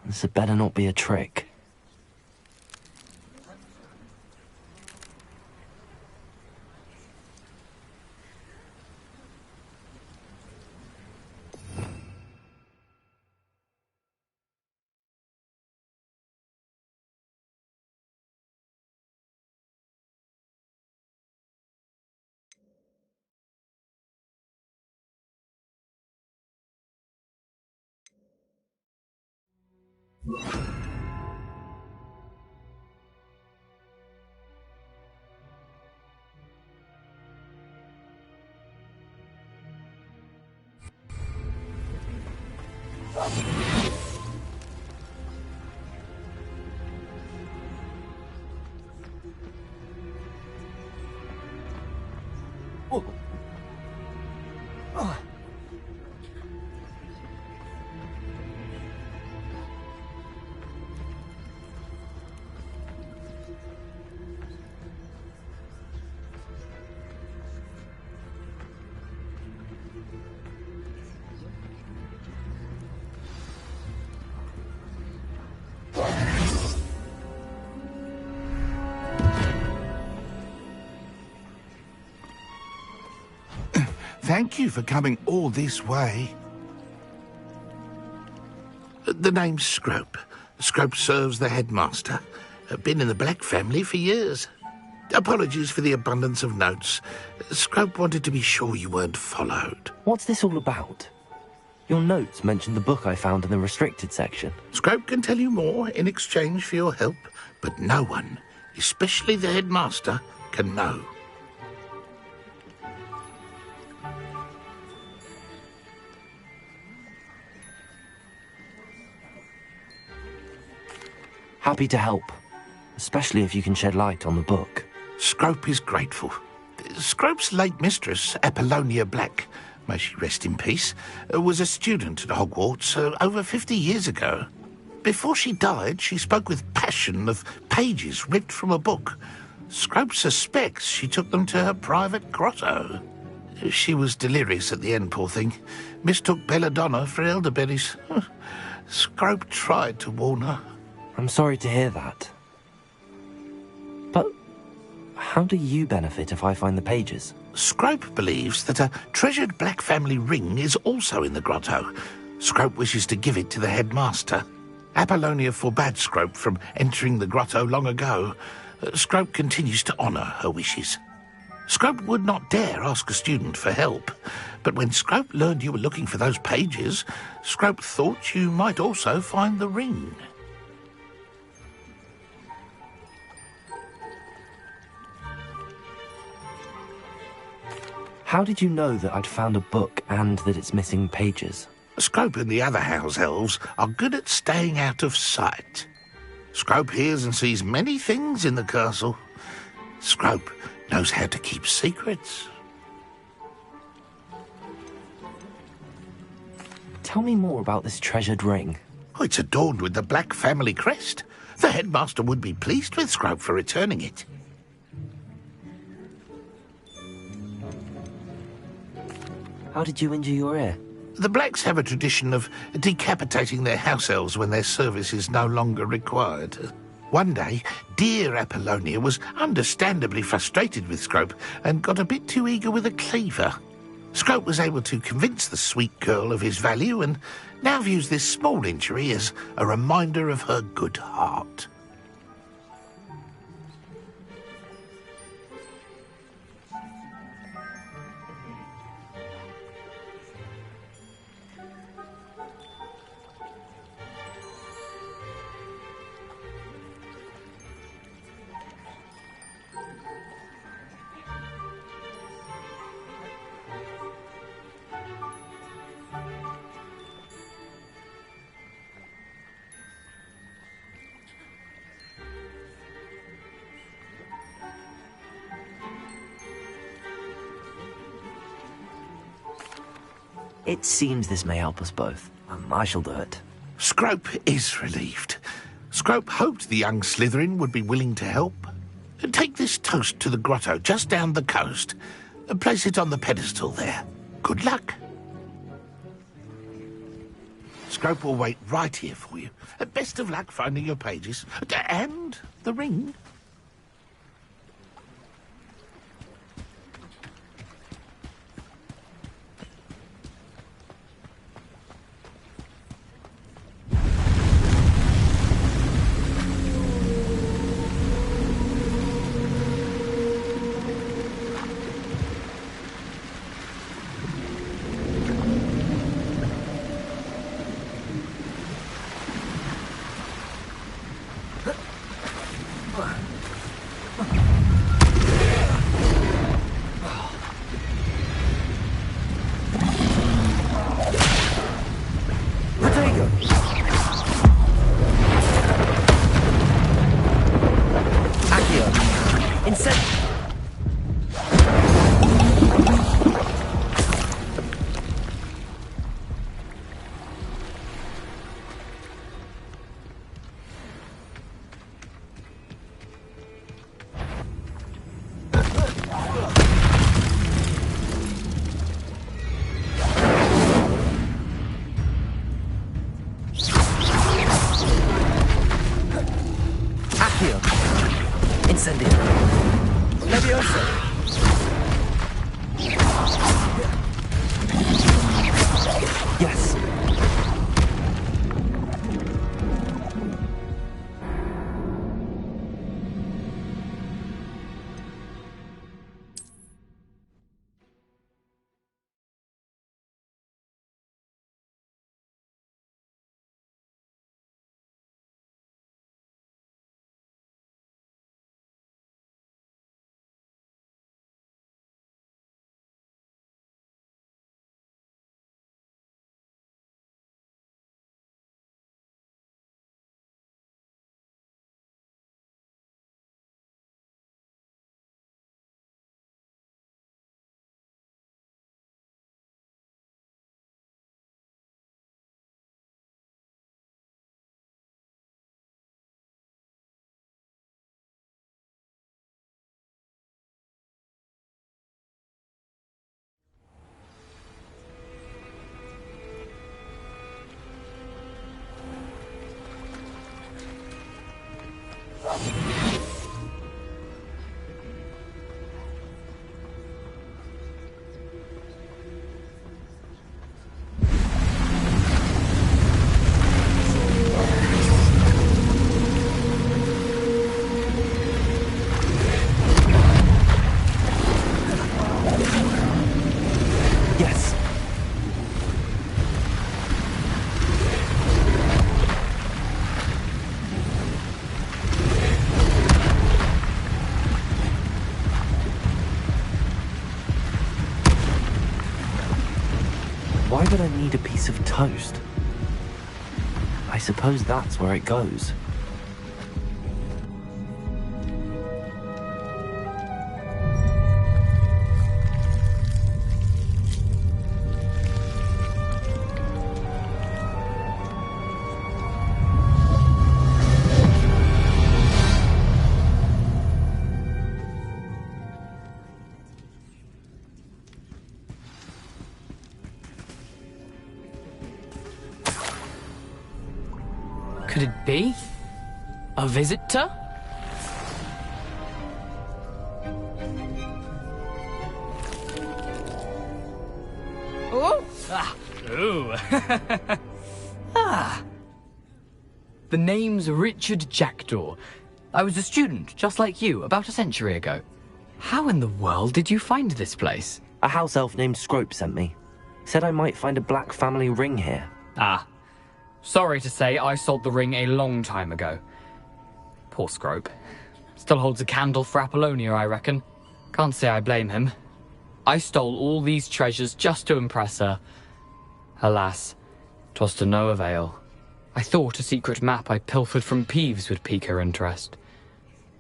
This had better not be a trick. Thank you for coming all this way. The name's Scrope. Scrope serves the headmaster. Been in the Black family for years. Apologies for the abundance of notes. Scrope wanted to be sure you weren't followed. What's this all about? Your notes mentioned the book I found in the restricted section. Scrope can tell you more in exchange for your help, but no one, especially the headmaster, can know. Happy to help, especially if you can shed light on the book. Scrope is grateful. Scrope's late mistress, Apollonia Black, may she rest in peace, was a student at Hogwarts over 50 years ago. Before she died, she spoke with passion of pages ripped from a book. Scrope suspects she took them to her private grotto. She was delirious at the end, poor thing. Mistook belladonna for elderberries. Scrope tried to warn her. I'm sorry to hear that. But how do you benefit if I find the pages? Scrope believes that a treasured Black family ring is also in the grotto. Scrope wishes to give it to the headmaster. Apollonia forbade Scrope from entering the grotto long ago. Scrope continues to honour her wishes. Scrope would not dare ask a student for help, but when Scrope learned you were looking for those pages, Scrope thought you might also find the ring. How did you know that I'd found a book and that it's missing pages? Scrope and the other house elves are good at staying out of sight. Scrope hears and sees many things in the castle. Scrope knows how to keep secrets. Tell me more about this treasured ring. Oh, it's adorned with the Black family crest. The headmaster would be pleased with Scrope for returning it. How did you injure your ear? The Blacks have a tradition of decapitating their house elves when their service is no longer required. One day, dear Apollonia was understandably frustrated with Scrope and got a bit too eager with a cleaver. Scrope was able to convince the sweet girl of his value and now views this small injury as a reminder of her good heart. It seems this may help us both. I shall do it. Scrope is relieved. Scrope hoped the young Slytherin would be willing to help. Take this toast to the grotto just down the coast. Place it on the pedestal there. Good luck. Scrope will wait right here for you. Best of luck finding your pages. And the ring. Yes. Why would I need a piece of toast? I suppose that's where it goes. Could it be? A visitor? Oh! Ah. Ooh. Ah. The name's Richard Jackdaw. I was a student, just like you, about a century ago. How in the world did you find this place? A house elf named Scrope sent me. Said I might find a black family ring here. Ah. Sorry to say, I sold the ring a long time ago. Poor Scrope. Still holds a candle for Apollonia, I reckon. Can't say I blame him. I stole all these treasures just to impress her. Alas, 'twas to no avail. I thought a secret map I pilfered from Peeves would pique her interest.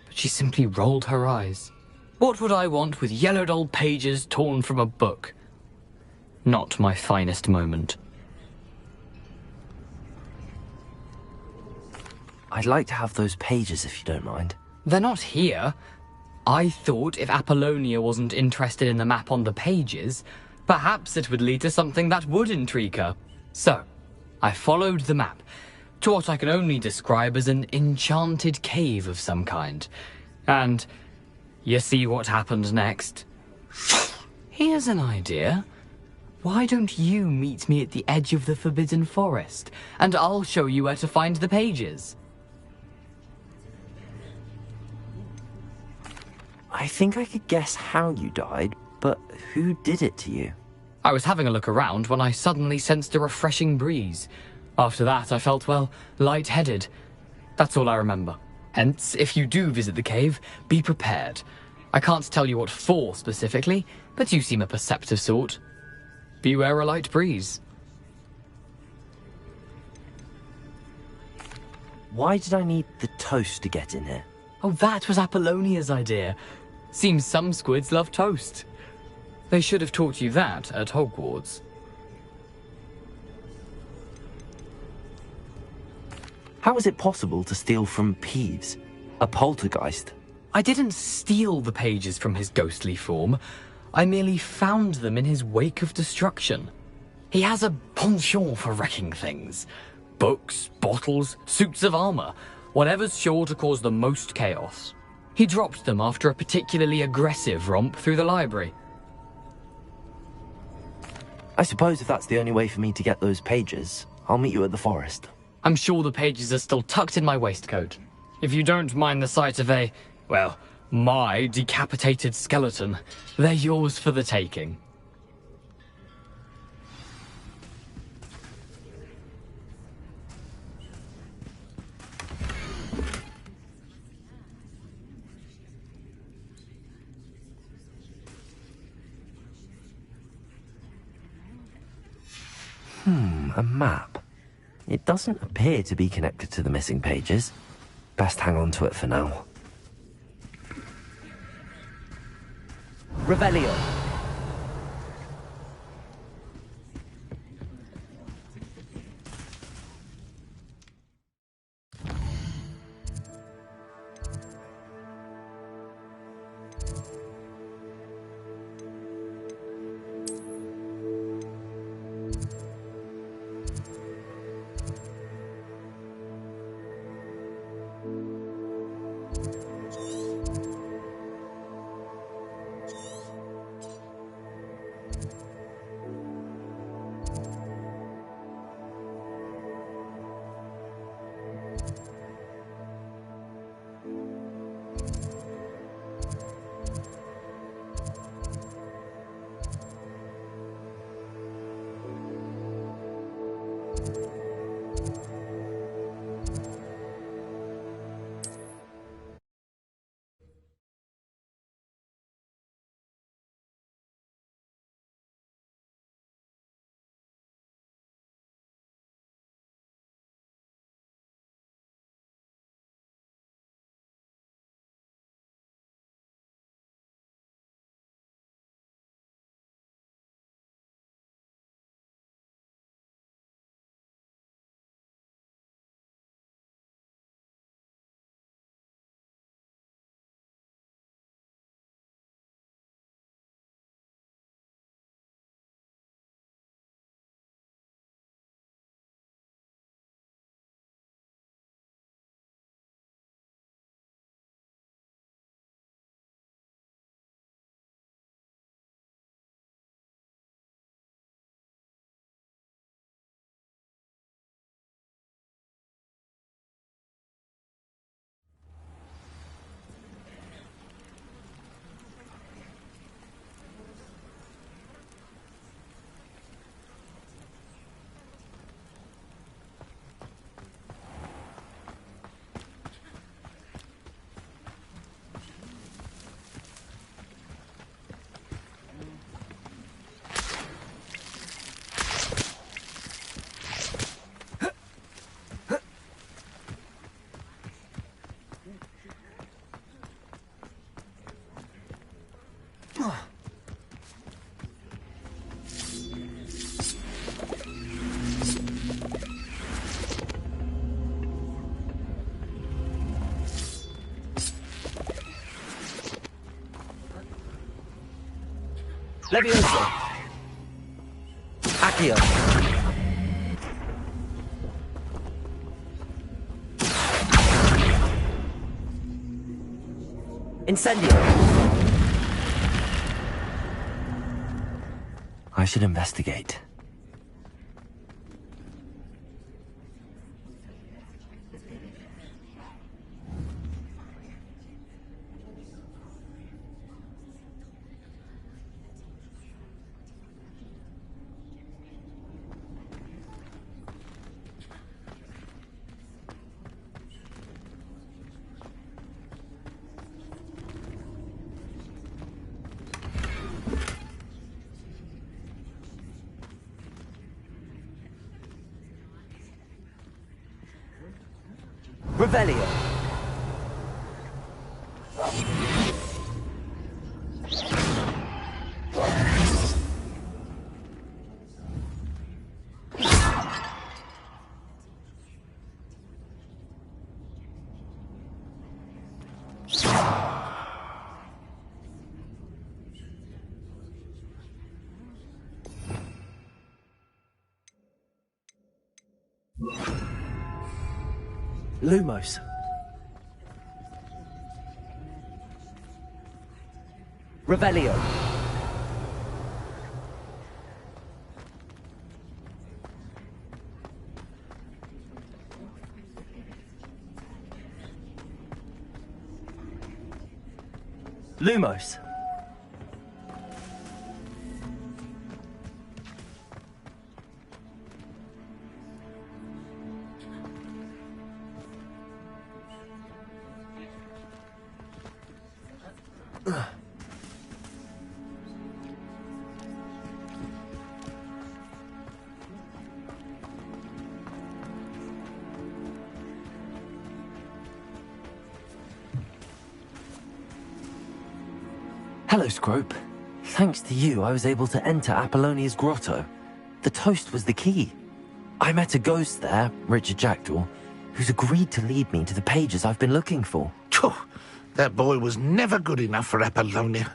But she simply rolled her eyes. What would I want with yellowed old pages torn from a book? Not my finest moment. I'd like to have those pages if you don't mind. They're not here. I thought if Apollonia wasn't interested in the map on the pages, perhaps it would lead to something that would intrigue her. So, I followed the map to what I can only describe as an enchanted cave of some kind. And you see what happened next? Here's an idea. Why don't you meet me at the edge of the Forbidden Forest, and I'll show you where to find the pages. I think I could guess how you died, but who did it to you? I was having a look around when I suddenly sensed a refreshing breeze. After that, I felt, well, lightheaded. That's all I remember. Hence, if you do visit the cave, be prepared. I can't tell you what for specifically, but you seem a perceptive sort. Beware a light breeze. Why did I need the toast to get in here? Oh, that was Apollonia's idea. Seems some squids love toast. They should have taught you that at Hogwarts. How is it possible to steal from Peeves? A poltergeist? I didn't steal the pages from his ghostly form. I merely found them in his wake of destruction. He has a penchant for wrecking things. Books, bottles, suits of armor, whatever's sure to cause the most chaos. He dropped them after a particularly aggressive romp through the library. I suppose if that's the only way for me to get those pages, I'll meet you at the forest. I'm sure the pages are still tucked in my waistcoat. If you don't mind the sight of my decapitated skeleton, they're yours for the taking. A map. It doesn't appear to be connected to the missing pages. Best hang on to it for now. Revelio. Leviosa. Accio. Incendio. I should investigate. Revelio. Lumos. Revelio. Lumos. Hello, Scrope. Thanks to you, I was able to enter Apollonia's grotto. The toast was the key. I met a ghost there, Richard Jackdaw, who's agreed to lead me to the pages I've been looking for. That boy was never good enough for Apollonia.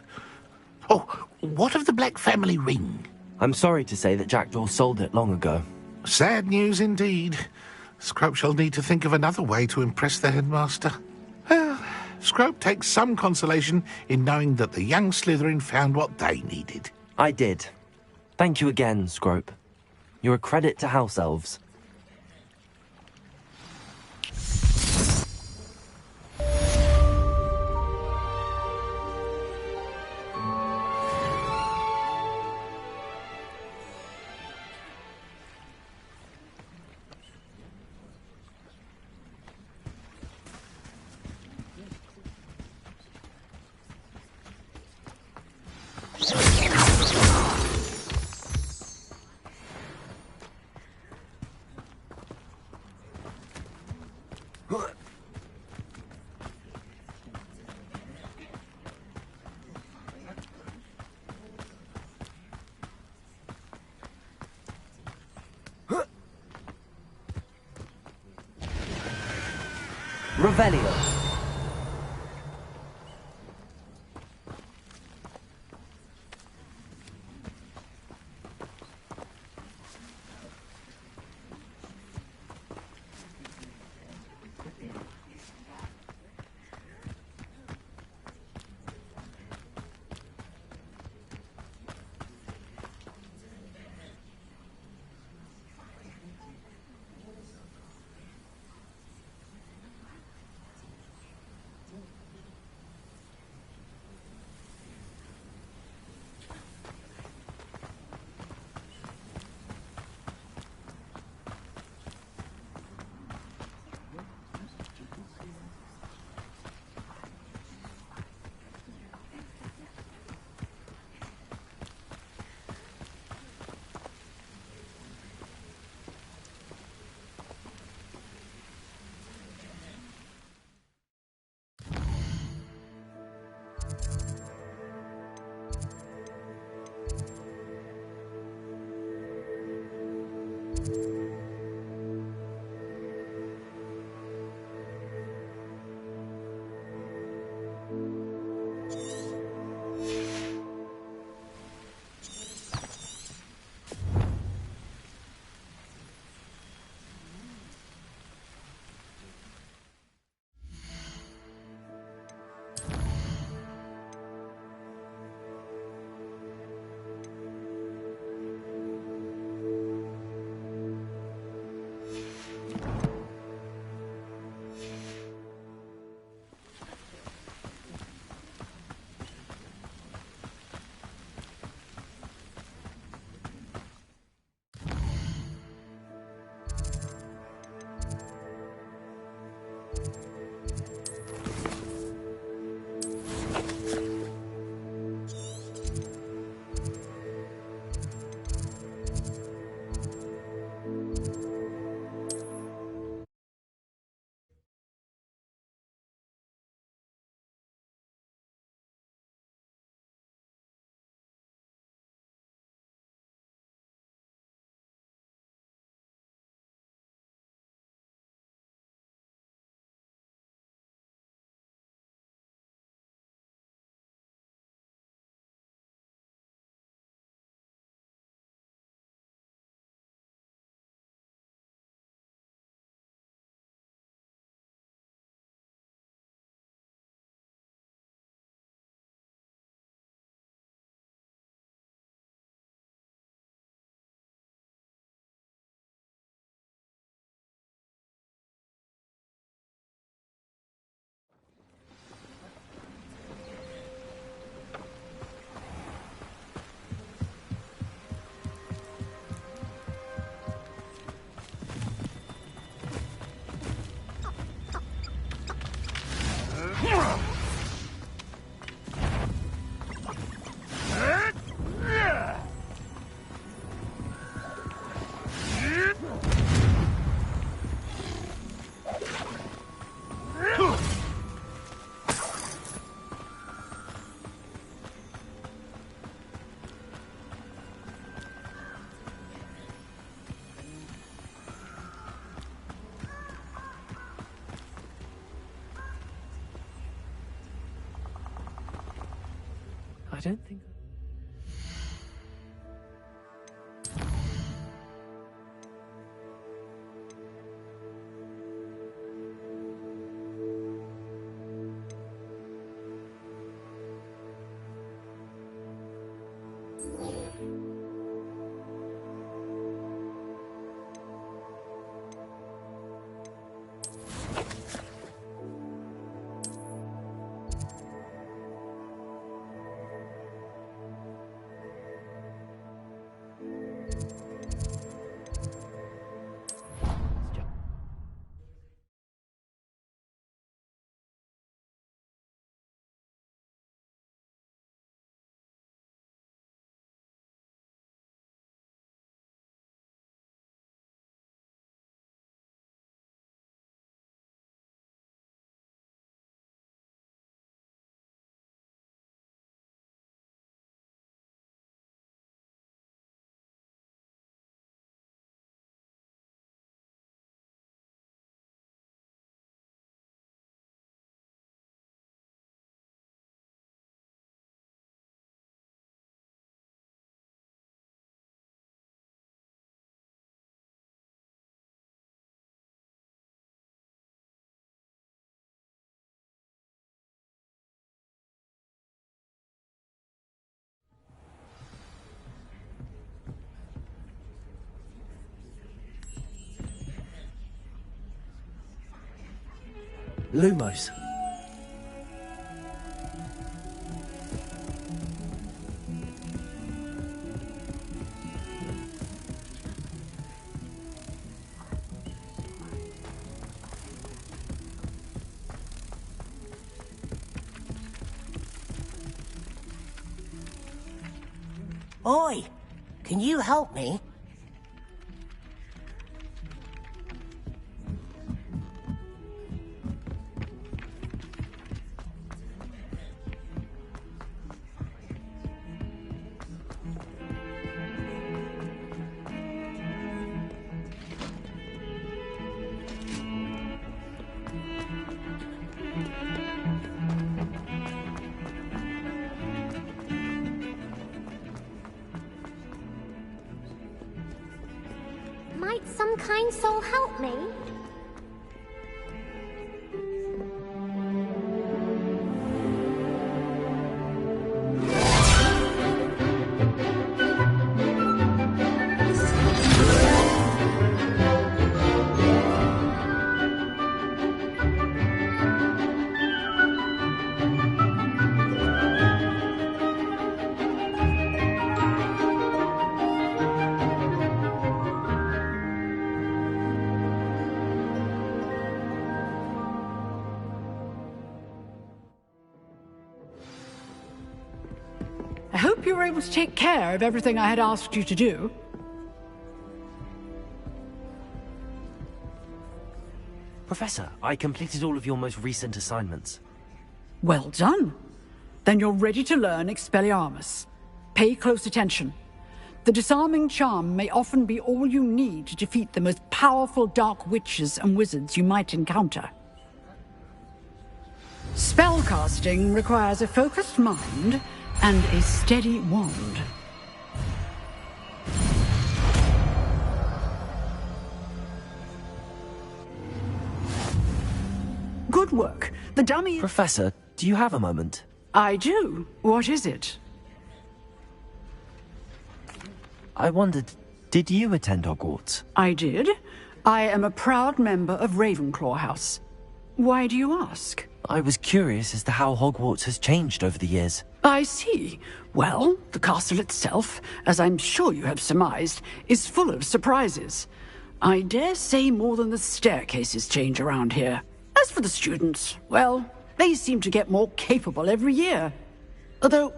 Oh, what of the Black family ring? I'm sorry to say that Jackdaw sold it long ago. Sad news indeed. Scrope shall need to think of another way to impress the headmaster. Well, Scrope takes some consolation in knowing that the young Slytherin found what they needed. I did. Thank you again, Scrope. You're a credit to House Elves. Revelio. I don't think... Lumos. Oi! Can you help me? Might some kind soul help me? I hope you were able to take care of everything I had asked you to do. Professor, I completed all of your most recent assignments. Well done. Then you're ready to learn Expelliarmus. Pay close attention. The disarming charm may often be all you need to defeat the most powerful dark witches and wizards you might encounter. Spellcasting requires a focused mind and a steady wand. Good work. The dummy... Professor, do you have a moment? I do. What is it? I wondered, did you attend Hogwarts? I did. I am a proud member of Ravenclaw House. Why do you ask? I was curious as to how Hogwarts has changed over the years. I see. Well, the castle itself, as I'm sure you have surmised, is full of surprises. I dare say more than the staircases change around here. As for the students, well, they seem to get more capable every year. Although,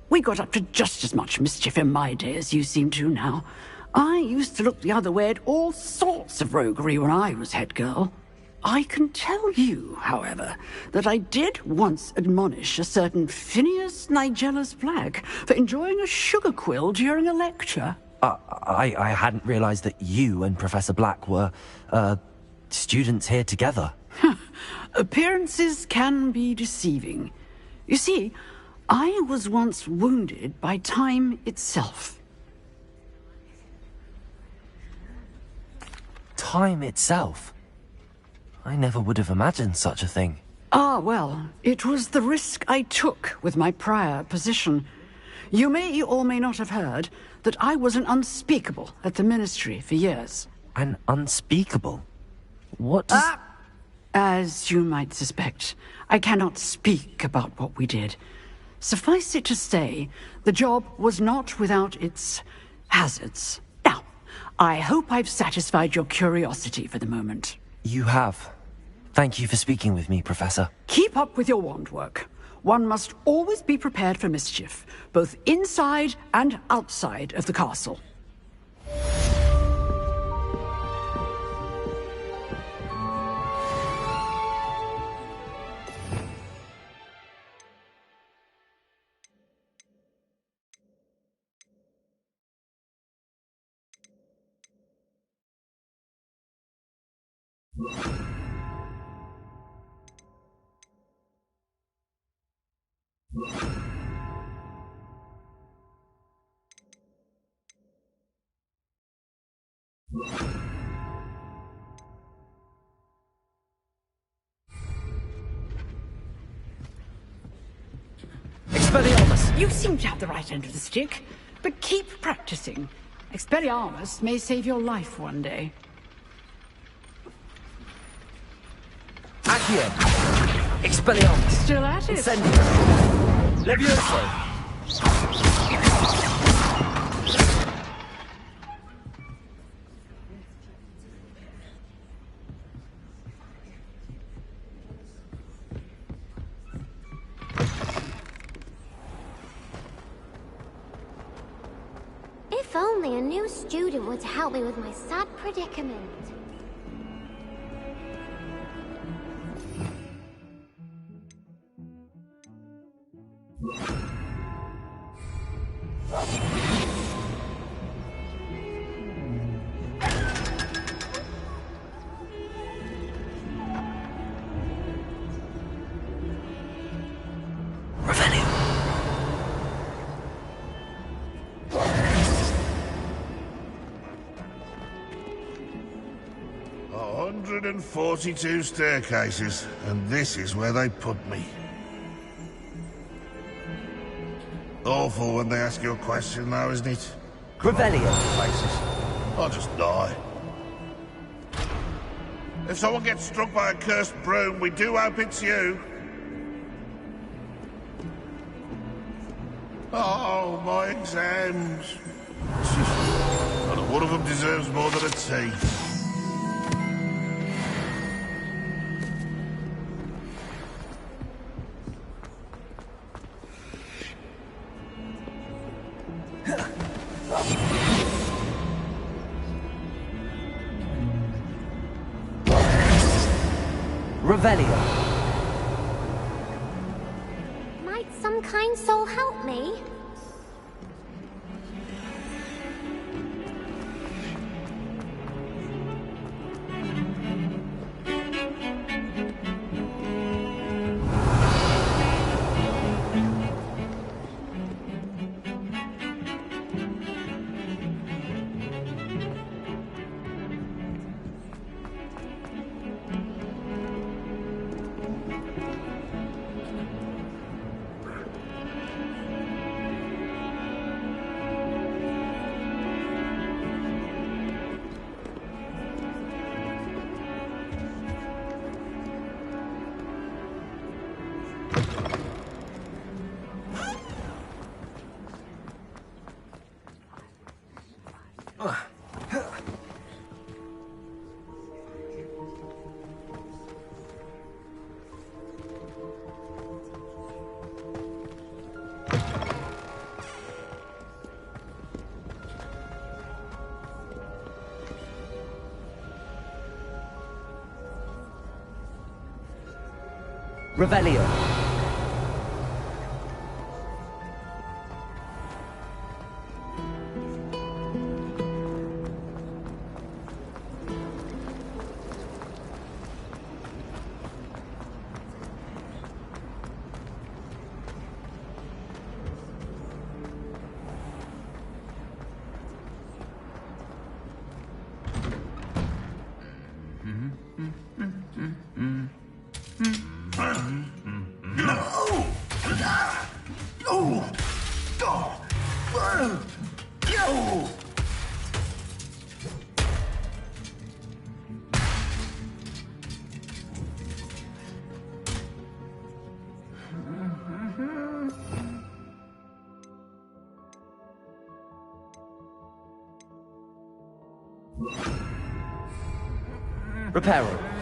we got up to just as much mischief in my day as you seem to now. I used to look the other way at all sorts of roguery when I was head girl. I can tell you, however, that I did once admonish a certain Phineas Nigellus Black for enjoying a sugar quill during a lecture. I hadn't realized that you and Professor Black were, students here together. Appearances can be deceiving. You see, I was once wounded by time itself. Time itself? I never would have imagined such a thing. Ah, well, it was the risk I took with my prior position. You may or may not have heard that I was an unspeakable at the Ministry for years. An unspeakable? What does... As you might suspect, I cannot speak about what we did. Suffice it to say, the job was not without its hazards. Now, I hope I've satisfied your curiosity for the moment. You have. Thank you for speaking with me, Professor. Keep up with your wand work. One must always be prepared for mischief, both inside and outside of the castle. Expelliarmus! You seem to have the right end of the stick, but keep practicing. Expelliarmus may save your life one day. Accio! Expelliarmus! Still at it? Incendio! Levioso! If only a new student were to help me with my sad predicament. A 142 staircases, and this is where they put me. Awful when they ask you a question, though, isn't it? Revelio. Faces. I'll just die. If someone gets struck by a cursed broom, we do hope it's you. Oh, my exams. Not one of them deserves more than a tea. Revelio. Might some kind soul help me? Revelio. Reparo.